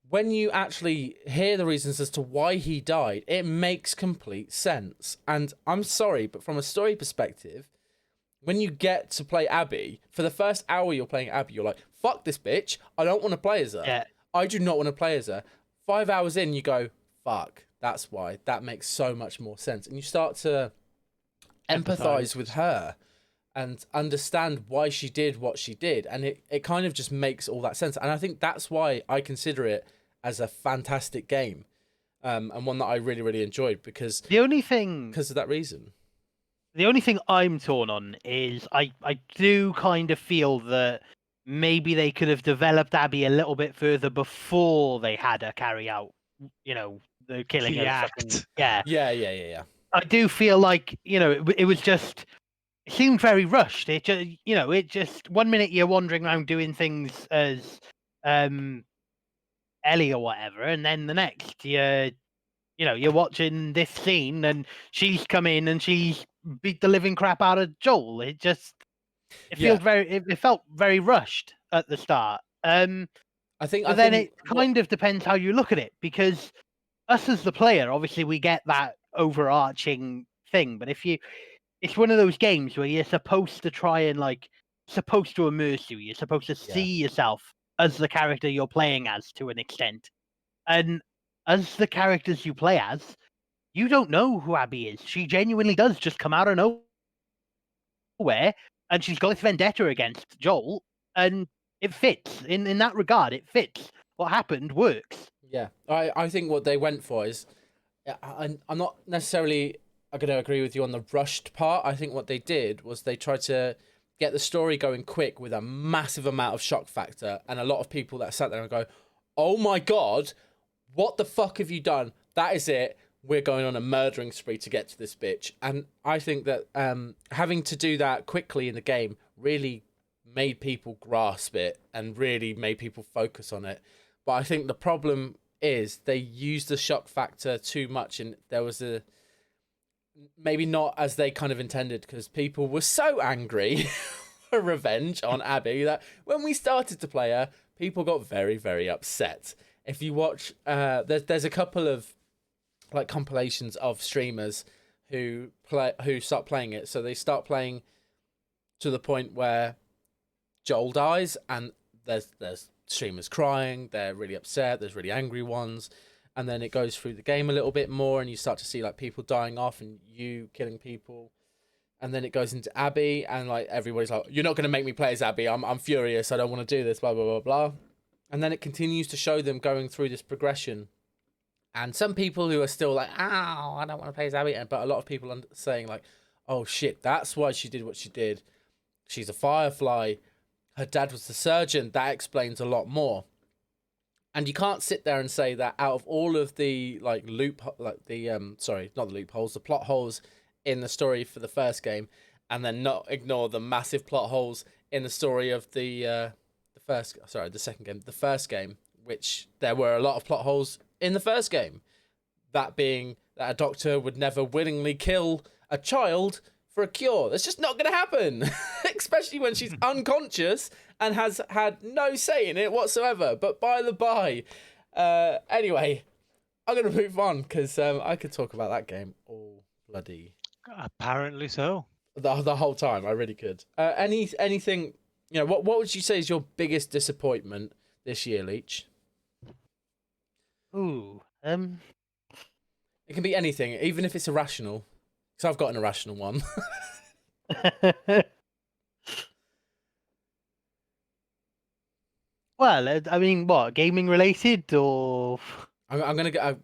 [SPEAKER 1] when you actually hear the reasons as to why he died, it makes complete sense. And I'm sorry, but from a story perspective, when you get to play Abby, for the first hour you're playing Abby, you're like, fuck this bitch. I don't want to play as her.
[SPEAKER 3] Yeah.
[SPEAKER 1] I do not want to play as her. 5 hours in, you go, fuck, that's why. That makes so much more sense. And you start to empathize with her and understand why she did what she did. And it kind of just makes all that sense. And I think that's why I consider it as a fantastic game. And one that I really, really enjoyed because
[SPEAKER 3] The only thing...
[SPEAKER 1] because of that reason.
[SPEAKER 3] The only thing I'm torn on is I do kind of feel that maybe they could have developed Abby a little bit further before they had her carry out, you know, the killing
[SPEAKER 2] The
[SPEAKER 3] of
[SPEAKER 2] act.
[SPEAKER 3] fucking... Yeah.
[SPEAKER 1] Yeah.
[SPEAKER 3] I do feel like, you know, it was just... It seemed very rushed. It just, you know, it just... One minute you're wandering around doing things as Ellie or whatever, and then the next you're watching this scene and she's come in and she's beat the living crap out of Joel. It felt very rushed at the start.
[SPEAKER 1] I think
[SPEAKER 3] it kind of depends how you look at it, because us as the player, obviously we get that overarching thing, but it's one of those games where you're supposed to try and supposed to immerse you. You're supposed to see yourself as the character you're playing as to an extent. And as the characters you play as, you don't know who Abby is. She genuinely does just come out of nowhere, and she's got this vendetta against Joel, and it fits. In that regard, it fits. What happened works.
[SPEAKER 1] Yeah, I think what they went for is... I'm not necessarily going to agree with you on the rushed part. I think what they did was they tried to get the story going quick with a massive amount of shock factor, and a lot of people that sat there and go, oh my God, what the fuck have you done? That is it. We're going on a murdering spree to get to this bitch. And I think that having to do that quickly in the game really made people grasp it and really made people focus on it. But I think the problem is they used the shock factor too much, and there was maybe not as they kind of intended, because people were so angry for revenge on Abby that when we started to play her, people got very, very upset. If you watch, there's a couple of compilations of streamers who start playing it. So they start playing to the point where Joel dies, and there's streamers crying. They're really upset. There's really angry ones. And then it goes through the game a little bit more, and you start to see people dying off and you killing people. And then it goes into Abby, and everybody's like, you're not going to make me play as Abby. I'm furious. I don't want to do this, blah, blah, blah, blah. And then it continues to show them going through this progression. And some people who are still like, ow, I don't want to play as Abby. But a lot of people are saying oh shit, that's why she did what she did. She's a Firefly. Her dad was the surgeon. That explains a lot more. And you can't sit there and say that out of all of the the plot holes in the story for the first game, and then not ignore the massive plot holes in the story of the first game, which there were a lot of plot holes in the first game. That being that a doctor would never willingly kill a child for a cure. That's just not going to happen, especially when she's unconscious and has had no say in it whatsoever. But by the by, anyway, I'm going to move on because I could talk about that game all bloody...
[SPEAKER 2] Apparently so.
[SPEAKER 1] The whole time, I really could. Anything, what would you say is your biggest disappointment this year, Leach?
[SPEAKER 3] Ooh,
[SPEAKER 1] It can be anything, even if it's irrational. Because I've got an irrational one.
[SPEAKER 3] Well, I mean, what, gaming related or?
[SPEAKER 1] I'm gonna get.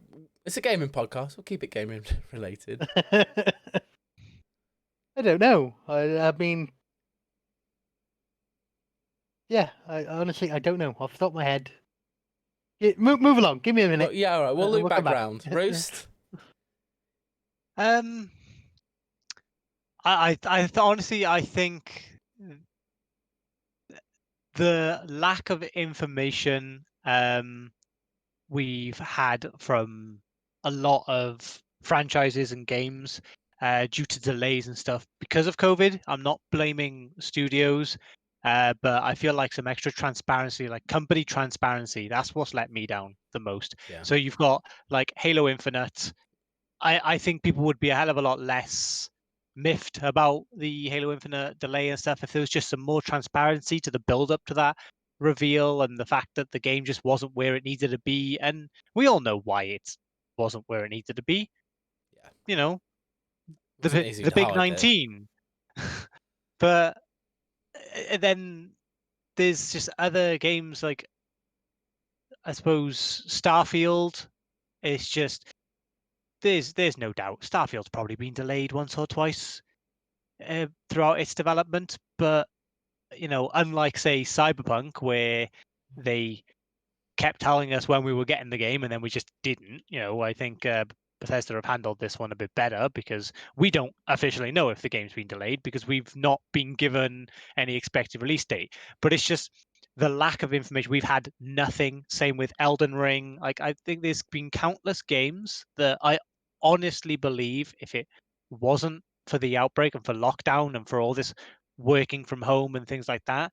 [SPEAKER 1] It's a gaming podcast. We'll keep it gaming related.
[SPEAKER 3] I don't know. I mean, yeah. I honestly, I don't know off the top of my head. Yeah, move along. Give me a minute.
[SPEAKER 1] Well, yeah, all right. We'll
[SPEAKER 3] and
[SPEAKER 1] loop
[SPEAKER 3] we'll come
[SPEAKER 1] back
[SPEAKER 3] back.
[SPEAKER 1] round. Roost.
[SPEAKER 2] Honestly, I think the lack of information we've had from a lot of franchises and games due to delays and stuff because of COVID. I'm not blaming studios, but I feel like some extra transparency, like company transparency, that's what's let me down the most.
[SPEAKER 1] Yeah.
[SPEAKER 2] So you've got like Halo Infinite. I think people would be a hell of a lot less miffed about the Halo Infinite delay and stuff if there was just some more transparency to the build up to that reveal and the fact that the game just wasn't where it needed to be. And we all know why it wasn't where it needed to be.
[SPEAKER 1] Yeah.
[SPEAKER 2] You know,
[SPEAKER 1] It wasn't easy
[SPEAKER 2] the
[SPEAKER 1] to
[SPEAKER 2] big
[SPEAKER 1] hide it.
[SPEAKER 2] 19. But then there's just other games like, I suppose, Starfield. It's just there's no doubt Starfield's probably been delayed once or twice throughout its development, but unlike say Cyberpunk, where they kept telling us when we were getting the game and then we just didn't. I think Bethesda have handled this one a bit better because we don't officially know if the game's been delayed because we've not been given any expected release date. But it's just the lack of information. We've had nothing. Same with Elden Ring. Like, I think there's been countless games that I honestly believe if it wasn't for the outbreak and for lockdown and for all this working from home and things like that,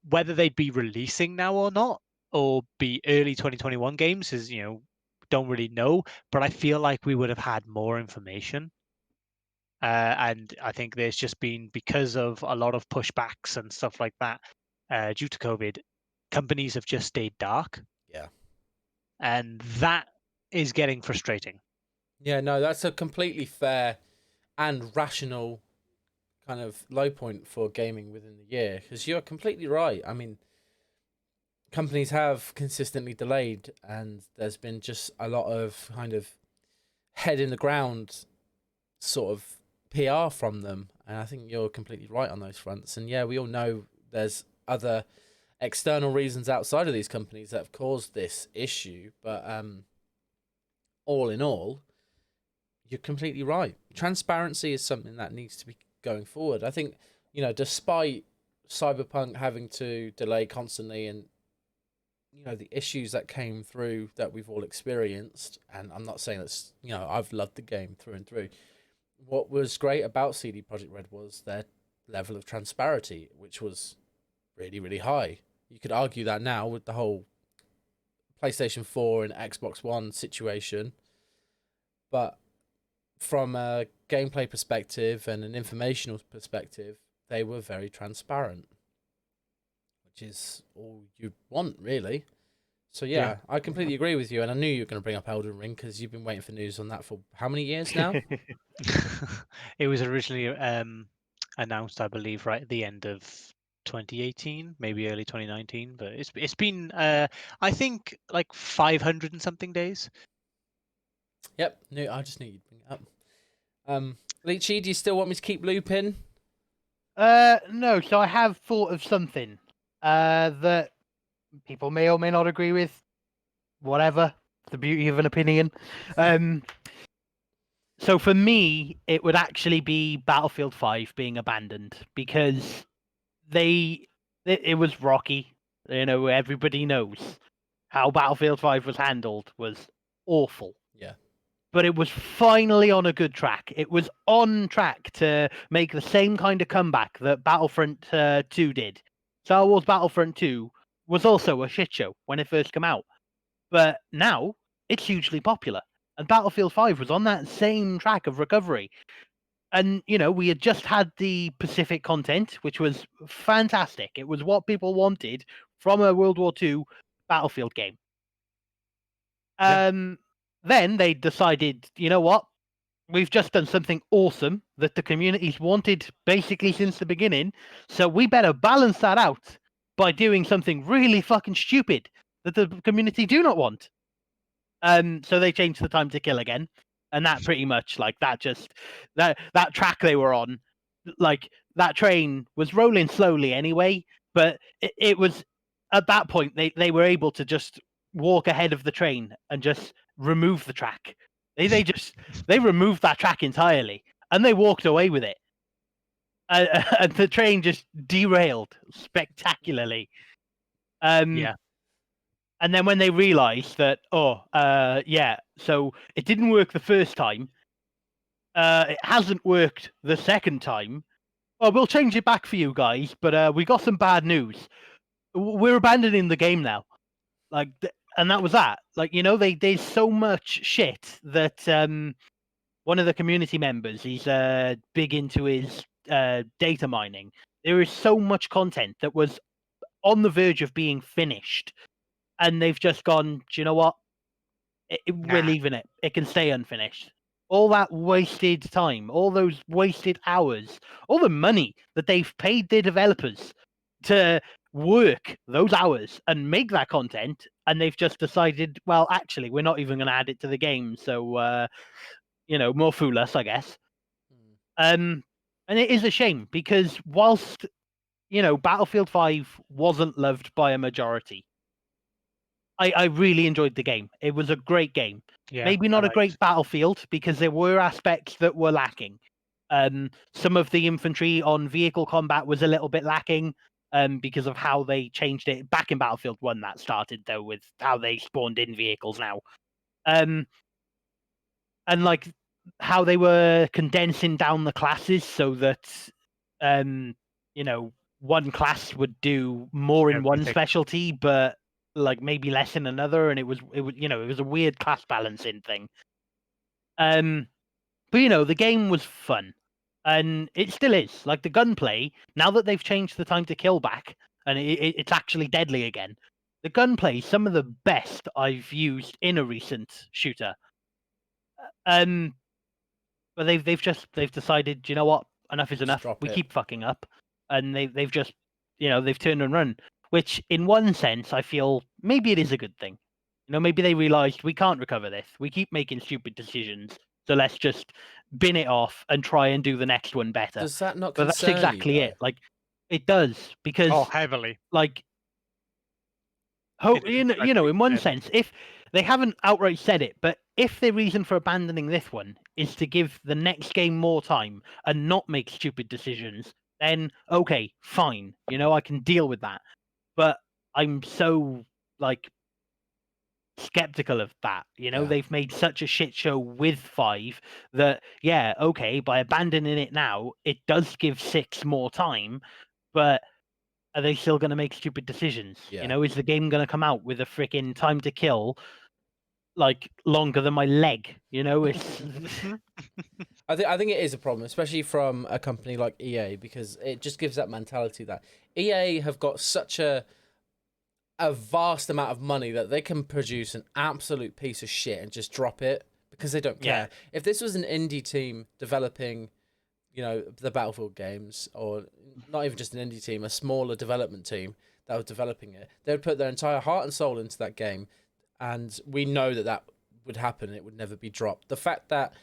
[SPEAKER 2] whether they'd be releasing now or not, or be early 2021 games, is don't really know. But I feel like we would have had more information. And I think there's just been, because of a lot of pushbacks and stuff like that, due to COVID, companies have just stayed dark.
[SPEAKER 1] Yeah.
[SPEAKER 2] And that is getting frustrating.
[SPEAKER 1] Yeah, no, that's a completely fair and rational kind of low point for gaming within the year, because you're completely right. I mean, companies have consistently delayed, and there's been just a lot of kind of head in the ground sort of PR from them, and I think you're completely right on those fronts. And yeah, we all know there's other external reasons outside of these companies that have caused this issue, but all in all, you're completely right. Transparency is something that needs to be going forward. I think, despite Cyberpunk having to delay constantly and, the issues that came through that we've all experienced, and I'm not saying that's, I've loved the game through and through. What was great about CD Projekt Red was their level of transparency, which was really, really high. You could argue that now with the whole PlayStation 4 and Xbox One situation, but from a gameplay perspective and an informational perspective, they were very transparent, which is all you want, really. So yeah, I completely agree with you, and I knew you were going to bring up Elden Ring because you've been waiting for news on that for how many years now?
[SPEAKER 2] It was originally announced, I believe, right at the end of 2018, maybe early 2019, but it's been I think like 500 and something days.
[SPEAKER 1] Yep, I just knew you'd bring it up. Leachy, do you still want me to keep looping?
[SPEAKER 3] No. So I have thought of something that people may or may not agree with. Whatever, the beauty of an opinion. So for me, it would actually be Battlefield 5 being abandoned because it was rocky. Everybody knows how Battlefield 5 was handled was awful.
[SPEAKER 1] Yeah.
[SPEAKER 3] But it was finally on a good track. It was on track to make the same kind of comeback that Battlefront 2 did. Star Wars Battlefront 2 was also a shit show when it first came out. But now it's hugely popular. And Battlefield 5 was on that same track of recovery. And, we had just had the Pacific content, which was fantastic. It was what people wanted from a World War II Battlefield game.
[SPEAKER 1] Yeah.
[SPEAKER 3] Then they decided, you know what? we've just done something awesome that the community's wanted basically since the beginning. So we better balance that out by doing something really fucking stupid that the community do not want. So they changed the time to kill again, and that pretty much like that track they were on, like that train was rolling slowly anyway, but it was at that point they were able to just walk ahead of the train and just remove the track. They removed that track entirely and they walked away with it. And the train just derailed spectacularly.
[SPEAKER 2] Yeah.
[SPEAKER 3] And then when they realized that, so it didn't work the first time, it hasn't worked the second time. Oh, we'll change it back for you guys, but we got some bad news. We're abandoning the game now. Like, and that was that. Like, there's so much shit that one of the community members, he's big into his data mining. There is so much content that was on the verge of being finished, and they've just gone, do you know what? We're leaving it. It can stay unfinished. All that wasted time, all those wasted hours, all the money that they've paid their developers to work those hours and make that content, and they've just decided, well, actually, we're not even going to add it to the game. So, more fool us, I guess. And it is a shame because whilst Battlefield 5 wasn't loved by a majority, I really enjoyed the game. It was a great game.
[SPEAKER 2] Yeah,
[SPEAKER 3] Maybe not a great Battlefield because there were aspects that were lacking. Some of the infantry on vehicle combat was a little bit lacking because of how they changed it back in Battlefield 1. That started though with how they spawned in vehicles now. And like how they were condensing down the classes so that one class would do more in one specialty, but like maybe less in another, and it was it was a weird class balancing thing. But the game was fun, and it still is. Like the gunplay, now that they've changed the time to kill back, and it's actually deadly again. The gunplay is some of the best I've used in a recent shooter. But they've decided, you know what, enough is enough. We keep fucking up, and they've just they've turned and run. Which, in one sense, I feel maybe it is a good thing. Maybe they realized we can't recover this. We keep making stupid decisions, so let's just bin it off and try and do the next one better.
[SPEAKER 1] Does that not
[SPEAKER 3] But
[SPEAKER 1] concern
[SPEAKER 3] that's exactly
[SPEAKER 1] you,
[SPEAKER 3] it. Like, it does because
[SPEAKER 2] heavily.
[SPEAKER 3] like, in one sense, if they haven't outright said it, but if their reason for abandoning this one is to give the next game more time and not make stupid decisions, then okay, fine. I can deal with that. But I'm so skeptical of that. They've made such a shit show with 5 that okay, by abandoning it now, it does give 6 more time, but are they still going to make stupid decisions?
[SPEAKER 1] Yeah.
[SPEAKER 3] Is the game going to come out with a freaking time to kill like longer than my leg? It's
[SPEAKER 1] I think it is a problem, especially from a company like EA, because it just gives that mentality that EA have got such a vast amount of money that they can produce an absolute piece of shit and just drop it because they don't care. If this was an indie team developing, the Battlefield games, or not even just an indie team, a smaller development team that was developing it, they would put their entire heart and soul into that game, and we know that would happen. It would never be dropped. The fact that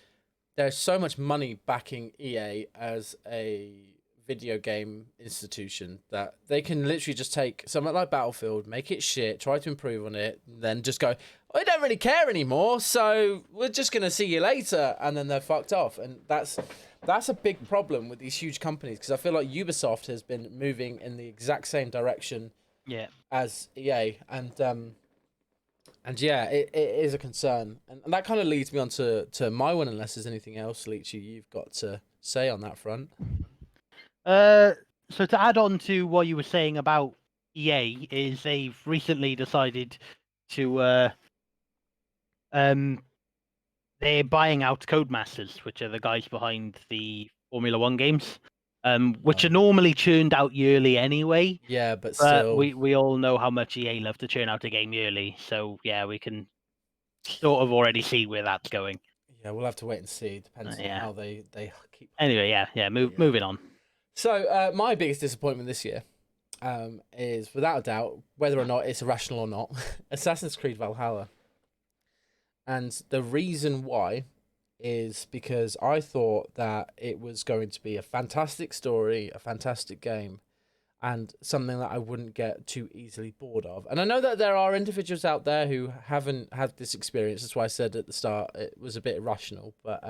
[SPEAKER 1] there's so much money backing EA as a video game institution that they can literally just take something like Battlefield, make it shit, try to improve on it, and then just go, I don't really care anymore, so we're just going to see you later, and then they're fucked off. And that's a big problem with these huge companies, because I feel like Ubisoft has been moving in the exact same direction as EA, and it is a concern. And that kind of leads me on to my one, unless there's anything else, Leachy, you've got to say on that front.
[SPEAKER 3] So to add on to what you were saying about EA, is they've recently decided to they're buying out Codemasters, which are the guys behind the Formula 1 games, which are normally churned out yearly anyway.
[SPEAKER 1] Yeah, but still,
[SPEAKER 3] we all know how much EA love to churn out a game yearly, so we can sort of already see where that's going.
[SPEAKER 1] Yeah, we'll have to wait and see. Depends on
[SPEAKER 3] Yeah.
[SPEAKER 1] how they keep.
[SPEAKER 3] Anyway, yeah. Moving on.
[SPEAKER 1] So my biggest disappointment this year is, without a doubt, whether or not it's irrational or not, Assassin's Creed Valhalla. And the reason why is because I thought that it was going to be a fantastic story, a fantastic game, and something that I wouldn't get too easily bored of. And I know that there are individuals out there who haven't had this experience. That's why I said at the start it was a bit irrational. But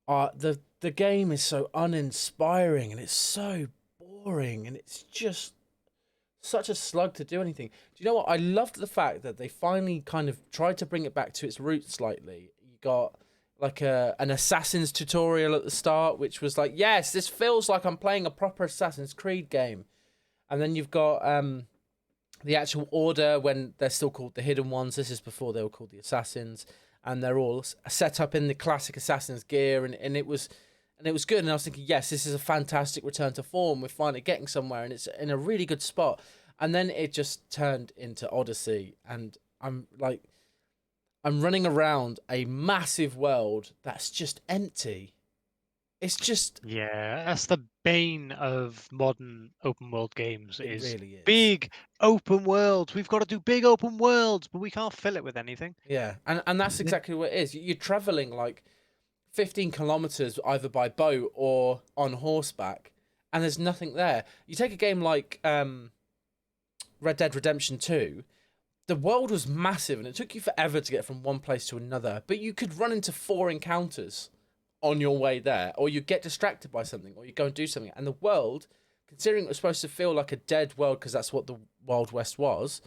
[SPEAKER 1] the game is so uninspiring and it's so boring and it's just such a slug to do anything. Do you know what? I loved the fact that they finally kind of tried to bring it back to its roots slightly. You got like an Assassin's tutorial at the start, which was like, yes, this feels like I'm playing a proper Assassin's Creed game. And then you've got the actual order when they're still called the Hidden Ones. This is before they were called the Assassins. And they're all set up in the classic Assassin's gear. And it was good. And I was thinking, yes, this is a fantastic return to form. We're finally getting somewhere. And it's in a really good spot. And then it just turned into Odyssey. And I'm running around a massive world that's just empty. It's just...
[SPEAKER 2] Yeah, that's the bane of modern open world games.
[SPEAKER 1] It
[SPEAKER 2] is
[SPEAKER 1] really is.
[SPEAKER 2] big open worlds. We've got to do big open worlds, but we can't fill it with anything.
[SPEAKER 1] Yeah, and that's exactly what it is. You're traveling like 15 kilometers either by boat or on horseback, and there's nothing there. You take a game like Red Dead Redemption 2, the world was massive and it took you forever to get from one place to another, but you could run into 4 encounters on your way there, or you get distracted by something, or you go and do something. And the world, considering it was supposed to feel like a dead world because that's what the Wild West was,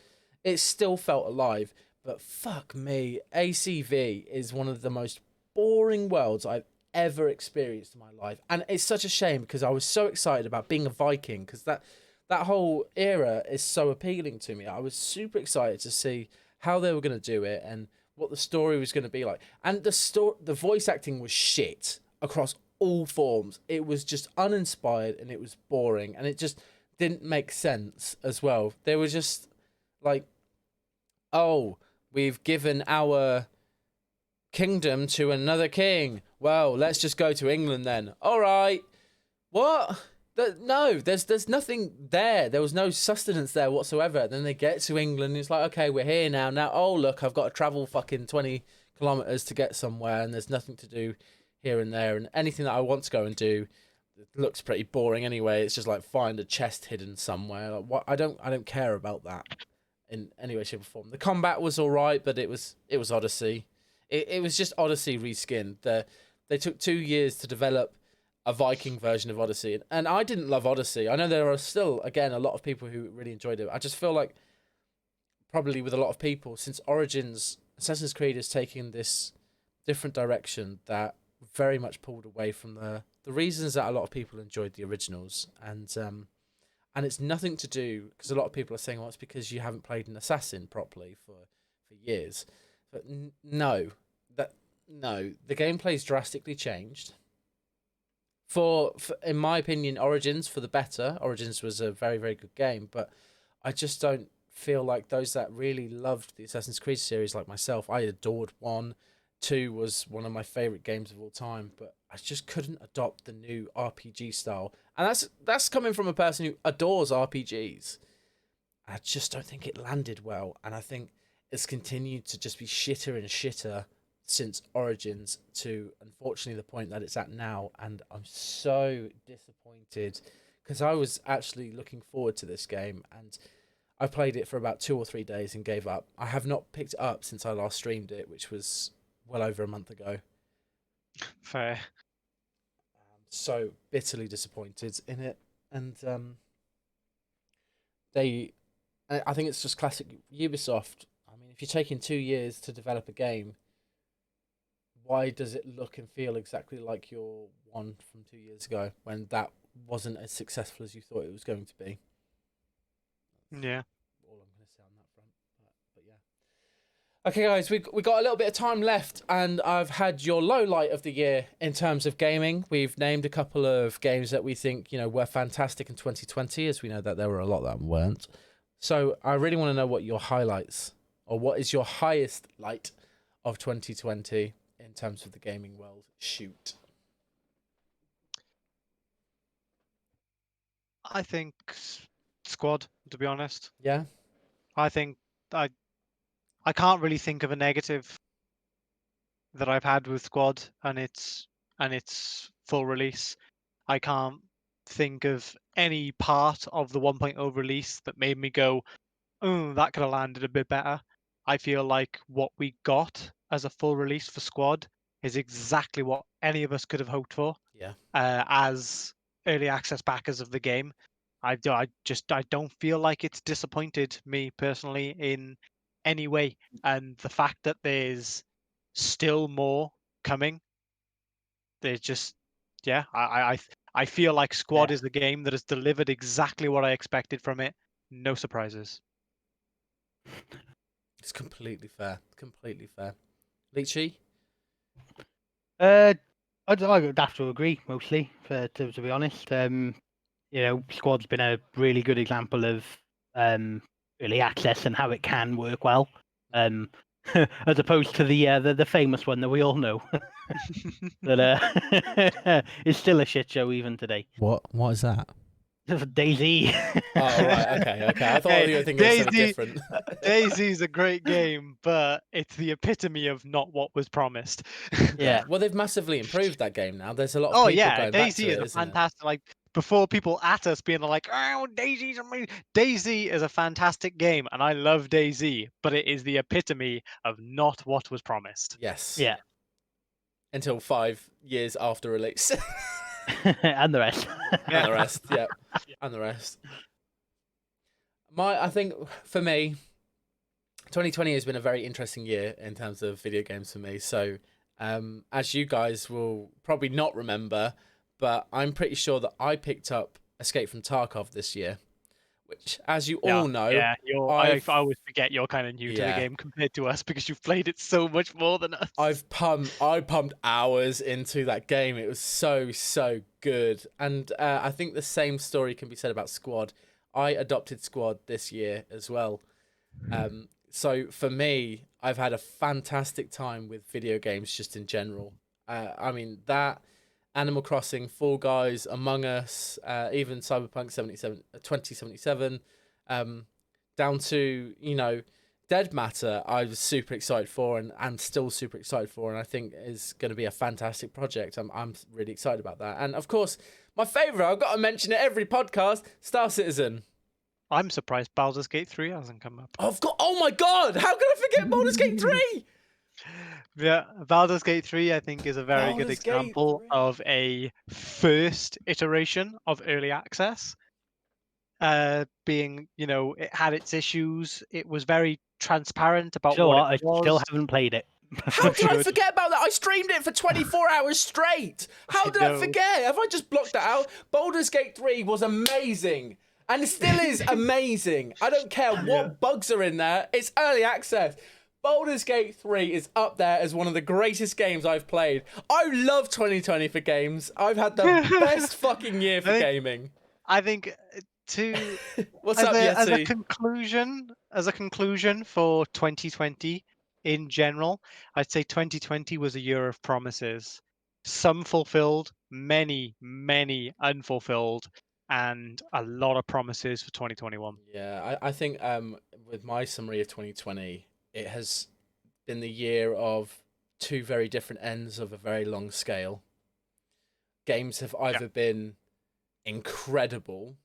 [SPEAKER 1] it still felt alive. But fuck me, ACV is one of the most boring worlds I've ever experienced in my life. And it's such a shame because I was so excited about being a Viking, because that whole era is so appealing to me. I was super excited to see how they were going to do it and what the story was going to be like. And the voice acting was shit across all forms. It was just uninspired and it was boring and it just didn't make sense as well. They were just like, oh, we've given our kingdom to another king. Well, let's just go to England then. All right. What? No, there's nothing there. There was no sustenance there whatsoever. Then they get to England. And it's like, okay, we're here now. Now, oh, look, I've got to travel fucking 20 kilometers to get somewhere, and there's nothing to do here and there. And anything that I want to go and do looks pretty boring anyway. It's just like find a chest hidden somewhere. Like, what? I don't care about that in any way, shape, or form. The combat was all right, but it was Odyssey. It was just Odyssey reskinned. They took 2 years to develop a Viking version of Odyssey, and I didn't love Odyssey. I know there are still, again, a lot of people who really enjoyed it. I just feel like, probably with a lot of people, since Origins, Assassin's Creed is taking this different direction that very much pulled away from the reasons that a lot of people enjoyed the originals, and it's nothing to do, because a lot of people are saying, well, it's because you haven't played an Assassin properly for years. But no, the gameplay's drastically changed. For in my opinion, Origins for the better. Origins was a very, very good game, but I just don't feel like those that really loved the Assassin's Creed series, like myself, I adored 1. 2 was one of my favourite games of all time, but I just couldn't adopt the new RPG style. And that's coming from a person who adores RPGs. I just don't think it landed well, and I think it's continued to just be shitter and shitter since Origins, to unfortunately the point that it's at now, and I'm so disappointed because I was actually looking forward to this game, and I played it for about 2 or 3 days and gave up. I have not picked it up since I last streamed it, which was well over a month ago.
[SPEAKER 2] Fair.
[SPEAKER 1] I'm so bitterly disappointed in it, and I think it's just classic Ubisoft. I mean, if you're taking 2 years to develop a game, why does it look and feel exactly like your one from 2 years ago when that wasn't as successful as you thought it was going to be?
[SPEAKER 2] Yeah.
[SPEAKER 1] All I'm going to say on that front. But yeah. Okay, guys, we got a little bit of time left, and I've had your low light of the year in terms of gaming. We've named a couple of games that we think were fantastic in 2020, as we know that there were a lot that weren't. So I really want to know what your highlights, or what is your highest light of 2020 in terms of the gaming world? Shoot.
[SPEAKER 2] I think Squad, to be honest.
[SPEAKER 1] Yeah.
[SPEAKER 2] I think I can't really think of a negative that I've had with Squad and its full release. I can't think of any part of the 1.0 release that made me go, "Oh, that could have landed a bit better." I feel like what we got as a full release for Squad is exactly what any of us could have hoped for.
[SPEAKER 1] Yeah.
[SPEAKER 2] As early access backers of the game. I don't feel like it's disappointed me personally in any way, and the fact that there's still more coming, there's just I feel like Squad
[SPEAKER 3] Yeah.
[SPEAKER 2] is the game that has delivered exactly what I expected from it. No surprises.
[SPEAKER 1] It's completely fair. Completely fair. Leachy?
[SPEAKER 3] I would have to agree mostly, to be honest. Squad's been a really good example of early access and how it can work well, as opposed to the famous one that we all know that is still a shit show even today.
[SPEAKER 1] What is that?
[SPEAKER 3] Daisy.
[SPEAKER 1] Oh, right. Okay. I thought
[SPEAKER 2] Hey,
[SPEAKER 1] you were thinking of something
[SPEAKER 2] Daisy-
[SPEAKER 1] different.
[SPEAKER 2] Daisy's a great game, but it's the epitome of not what was promised.
[SPEAKER 3] Yeah.
[SPEAKER 1] Well, they've massively improved that game now. There's a lot of
[SPEAKER 2] Oh
[SPEAKER 1] people
[SPEAKER 2] yeah,
[SPEAKER 1] going back
[SPEAKER 2] Daisy
[SPEAKER 1] to
[SPEAKER 2] is
[SPEAKER 1] it,
[SPEAKER 2] a
[SPEAKER 1] isn't it?
[SPEAKER 2] fantastic. Like before, people at us being like, "Oh, Daisy's amazing." Daisy is a fantastic game, and I love Daisy, but it is the epitome of not what was promised.
[SPEAKER 1] Yes.
[SPEAKER 3] Yeah.
[SPEAKER 1] Until 5 years after release.
[SPEAKER 3] And the rest.
[SPEAKER 1] And the rest, yeah. And the rest. I think for me, 2020 has been a very interesting year in terms of video games for me. So, as you guys will probably not remember, but I'm pretty sure that I picked up Escape from Tarkov this year, which, as you all know,
[SPEAKER 2] I
[SPEAKER 1] I've-
[SPEAKER 2] always forget you're kind of new to the
[SPEAKER 1] Yeah.
[SPEAKER 2] game compared to us because you've played it so much more than us.
[SPEAKER 1] I pumped hours into that game. It was so good, and I think the same story can be said about Squad. I adopted Squad this year as well. So for me, I've had a fantastic time with video games just in general. I mean, that Animal Crossing, Fall Guys, Among Us, even Cyberpunk 2077, down to, Dead Matter, I was super excited for and still super excited for, and I think is going to be a fantastic project. I'm really excited about that. And of course, my favourite, I've got to mention it every podcast, Star Citizen.
[SPEAKER 2] I'm surprised Baldur's Gate 3 hasn't come up.
[SPEAKER 1] Oh my god, how could I forget Baldur's Gate 3?
[SPEAKER 2] Yeah, Baldur's Gate 3, I think, is a very good
[SPEAKER 1] Baldur's Gate
[SPEAKER 2] example
[SPEAKER 1] 3.
[SPEAKER 2] of a first iteration of early access. Being, it had its issues. It was very transparent about
[SPEAKER 3] So
[SPEAKER 2] what
[SPEAKER 3] what? I
[SPEAKER 2] it was.
[SPEAKER 3] still haven't played it.
[SPEAKER 1] How did I
[SPEAKER 2] Good.
[SPEAKER 1] forget about that? I streamed it for 24 hours straight. How did I
[SPEAKER 2] know.
[SPEAKER 1] forget? Have I just blocked that out? Baldur's Gate 3 was amazing. And it still is amazing. I don't care what bugs are in there. It's early access. Baldur's Gate 3 is up there as one of the greatest games I've played. I love 2020 for games. I've had the best fucking year for gaming.
[SPEAKER 2] I think
[SPEAKER 1] What's up,
[SPEAKER 2] as a
[SPEAKER 1] Yeti?
[SPEAKER 2] conclusion for 2020 in general, I'd say 2020 was a year of promises. Some fulfilled, many unfulfilled, and a lot of promises for 2021.
[SPEAKER 1] Yeah, I think with my summary of 2020, it has been the year of two very different ends of a very long scale. Games have either been incredible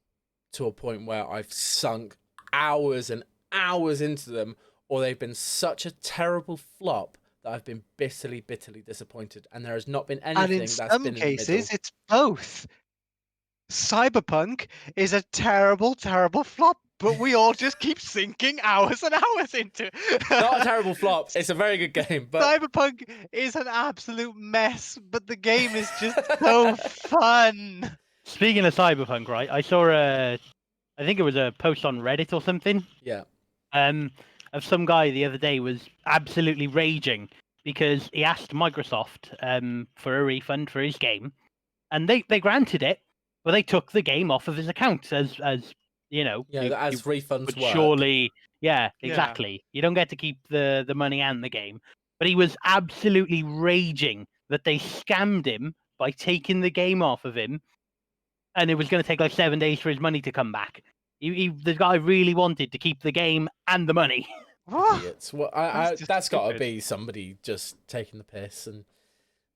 [SPEAKER 1] to a point where I've sunk hours and hours into them, or they've been such a terrible flop that I've been bitterly disappointed, and there has not been anything
[SPEAKER 2] And in
[SPEAKER 1] that's
[SPEAKER 2] some
[SPEAKER 1] been
[SPEAKER 2] cases,
[SPEAKER 1] in the middle.
[SPEAKER 2] it's both. Cyberpunk is a terrible flop, but we all just keep sinking hours and hours into it.
[SPEAKER 1] Not a terrible flop. It's a very good game, but
[SPEAKER 2] Cyberpunk is an absolute mess, but the game is just so fun.
[SPEAKER 3] Speaking of Cyberpunk, right? I saw I think it was a post on Reddit or something.
[SPEAKER 1] yeah.
[SPEAKER 3] Of some guy the other day was absolutely raging because he asked Microsoft for a refund for his game, and they granted it, but they took the game off of his account as
[SPEAKER 1] as refunds
[SPEAKER 3] would
[SPEAKER 1] work.
[SPEAKER 3] surely, yeah, exactly. You don't get to keep the money and the game. but he was absolutely raging that they scammed him by taking the game off of him, and it was going to take like 7 days for his money to come back. The guy really wanted to keep the game and the money.
[SPEAKER 2] What?
[SPEAKER 1] Idiots. Well,
[SPEAKER 2] That's just
[SPEAKER 1] that's got to
[SPEAKER 2] stupid.
[SPEAKER 1] be somebody just taking the piss, and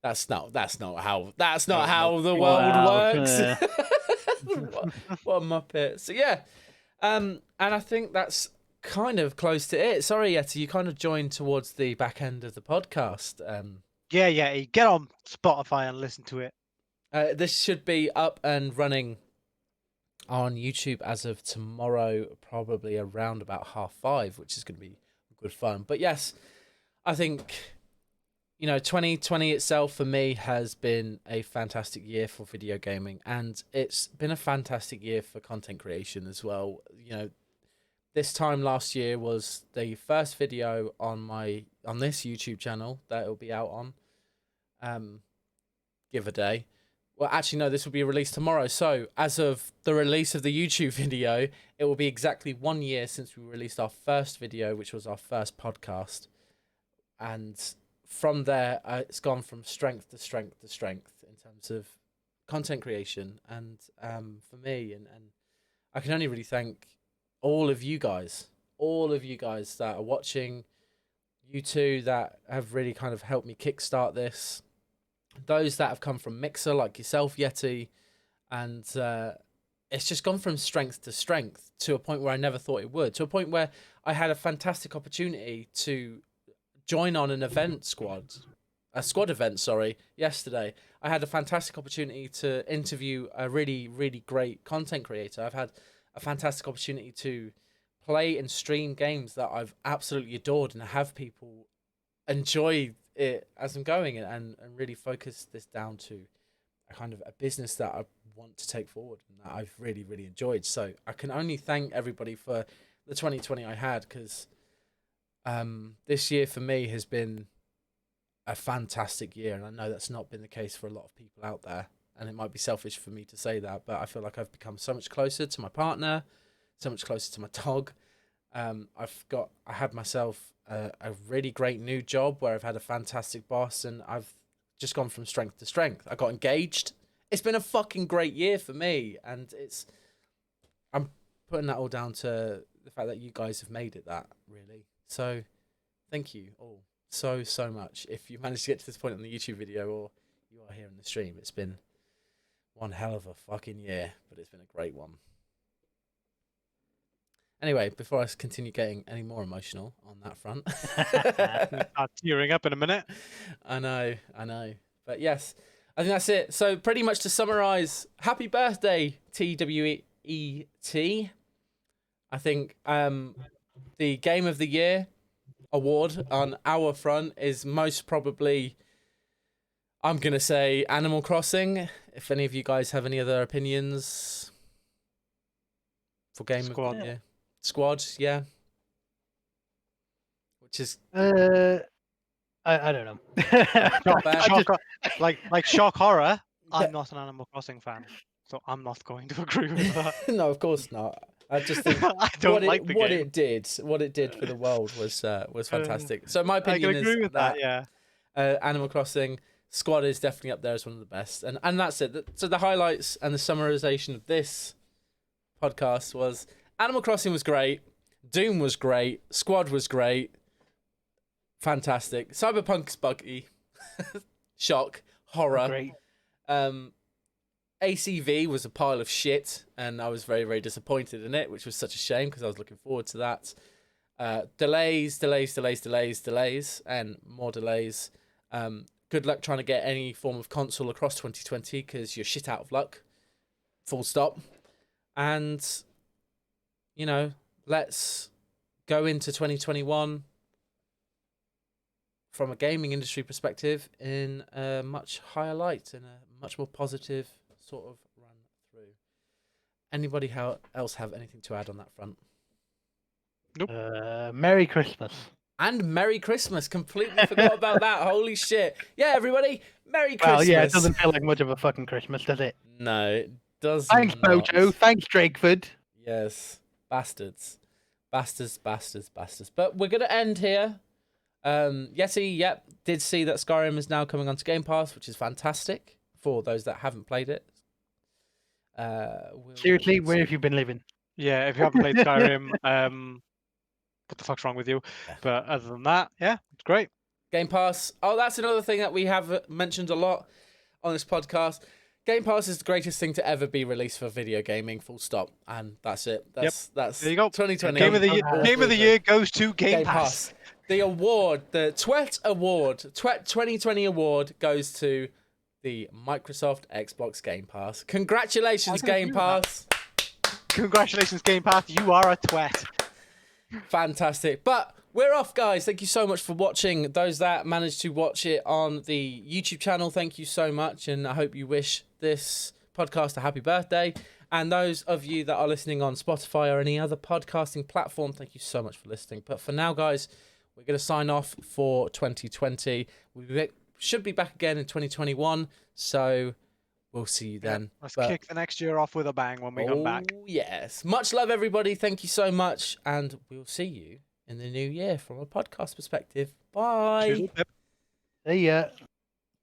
[SPEAKER 1] that's not how
[SPEAKER 2] No.
[SPEAKER 1] the world
[SPEAKER 3] Wow,
[SPEAKER 1] works. What a muppet. So yeah, and I think that's kind of close to it. Sorry, Yeti, you kind of joined towards the back end of the podcast.
[SPEAKER 2] Yeah. Get on Spotify and listen to it.
[SPEAKER 1] This should be up and running on YouTube as of tomorrow, probably around about 5:30, which is going to be good fun. But yes, I think, 2020 itself for me has been a fantastic year for video gaming, and it's been a fantastic year for content creation as well. This time last year was the first video on this YouTube channel that it'll be out on. Give a day. Well, actually, no, this will be released tomorrow. So, as of the release of the YouTube video, it will be exactly 1 year since we released our first video, which was our first podcast. And from there, it's gone from strength to strength to strength in terms of content creation. And for me, and I can only really thank all of you guys that are watching, you two that have really kind of helped me kickstart this. Those that have come from Mixer, like yourself, Yeti, and it's just gone from strength to strength to a point where I never thought it would, to a point where I had a fantastic opportunity to join on a squad event, yesterday. I had a fantastic opportunity to interview a really, really great content creator. I've had a fantastic opportunity to play and stream games that I've absolutely adored and have people enjoy it as I'm going, and really focus this down to a kind of a business that I want to take forward and that I've really, really enjoyed. So I can only thank everybody for the 2020 I had, because this year for me has been a fantastic year, and I know that's not been the case for a lot of people out there, and it might be selfish for me to say that, but I feel like I've become so much closer to my partner, so much closer to my dog. I had myself a really great new job where I've had a fantastic boss, and I've just gone from strength to strength. I got engaged. It's been a fucking great year for me, and I'm putting that all down to the fact that you guys have made it that, really. So thank you all so much. If you managed to get to this point on the YouTube video, or you are here in the stream, it's been one hell of a fucking year, but it's been a great one. Anyway, before I continue getting any more emotional on that front.
[SPEAKER 2] Start tearing up in a minute.
[SPEAKER 1] I know. But yes, I think that's it. So pretty much to summarize, happy birthday, T.W.E.T. I think the Game of the Year award on our front is most probably, I'm going to say, Animal Crossing. If any of you guys have any other opinions for Game of the Year. Squad, yeah. Which is
[SPEAKER 3] I don't know.
[SPEAKER 2] like shock horror. I'm not an Animal Crossing fan, so I'm not going to agree with that.
[SPEAKER 1] No, of course not. I just think
[SPEAKER 2] I don't like the
[SPEAKER 1] what
[SPEAKER 2] game.
[SPEAKER 1] it did for the world was fantastic. So my opinion
[SPEAKER 2] I can agree with that. Yeah.
[SPEAKER 1] Animal Crossing Squad is definitely up there as one of the best, and that's it. So the highlights and the summarization of this podcast was: Animal Crossing was great, Doom was great, Squad was great, fantastic. Cyberpunk's buggy, shock, horror.
[SPEAKER 3] Great.
[SPEAKER 1] ACV was a pile of shit, and I was very, very disappointed in it, which was such a shame because I was looking forward to that. Delays, and more delays. Good luck trying to get any form of console across 2020 because you're shit out of luck. Full stop. And let's go into 2021 from a gaming industry perspective in a much higher light, in a much more positive sort of run through. Anybody else have anything to add on that front?
[SPEAKER 2] Nope.
[SPEAKER 3] Merry Christmas.
[SPEAKER 1] And Merry Christmas. Completely forgot about that. Holy shit. Yeah, everybody, Merry Christmas.
[SPEAKER 3] Well, yeah, it doesn't feel like much of a fucking Christmas, does it?
[SPEAKER 1] No, it does
[SPEAKER 3] Thanks,
[SPEAKER 1] not.
[SPEAKER 3] Mojo. Thanks, Drakeford.
[SPEAKER 1] Yes. Bastards. But we're going to end here. Yeti, yep, did see that Skyrim is now coming onto Game Pass, which is fantastic for those that haven't played it.
[SPEAKER 3] Seriously, where have you been living?
[SPEAKER 2] Yeah, if you haven't played Skyrim, what the fuck's wrong with you?
[SPEAKER 1] Yeah.
[SPEAKER 2] But other than that, yeah, it's great.
[SPEAKER 1] Game Pass. Oh, that's another thing that we have mentioned a lot on this podcast. Game Pass is the greatest thing to ever be released for video gaming. Full stop. And that's it. That's
[SPEAKER 2] There you go.
[SPEAKER 1] 2020.
[SPEAKER 2] Game of the year goes to Game Pass.
[SPEAKER 1] The award, the TWET award, TWET 2020 award goes to the Microsoft Xbox Game Pass. Congratulations, Game Pass.
[SPEAKER 2] Congratulations, Game Pass. You are a twat.
[SPEAKER 1] Fantastic. But we're off, guys. Thank you so much for watching. Those that managed to watch it on the YouTube channel, thank you so much. And I hope you wish this podcast a happy birthday. And those of you that are listening on Spotify or any other podcasting platform, thank you so much for listening. But for now, guys, we're going to sign off for 2020. We should be back again in 2021. So we'll see you then.
[SPEAKER 2] Let's kick the next year off with a bang when we come back.
[SPEAKER 1] Oh, yes. Much love, everybody. Thank you so much. And we'll see you in the new year from a podcast perspective. Bye.
[SPEAKER 3] See ya.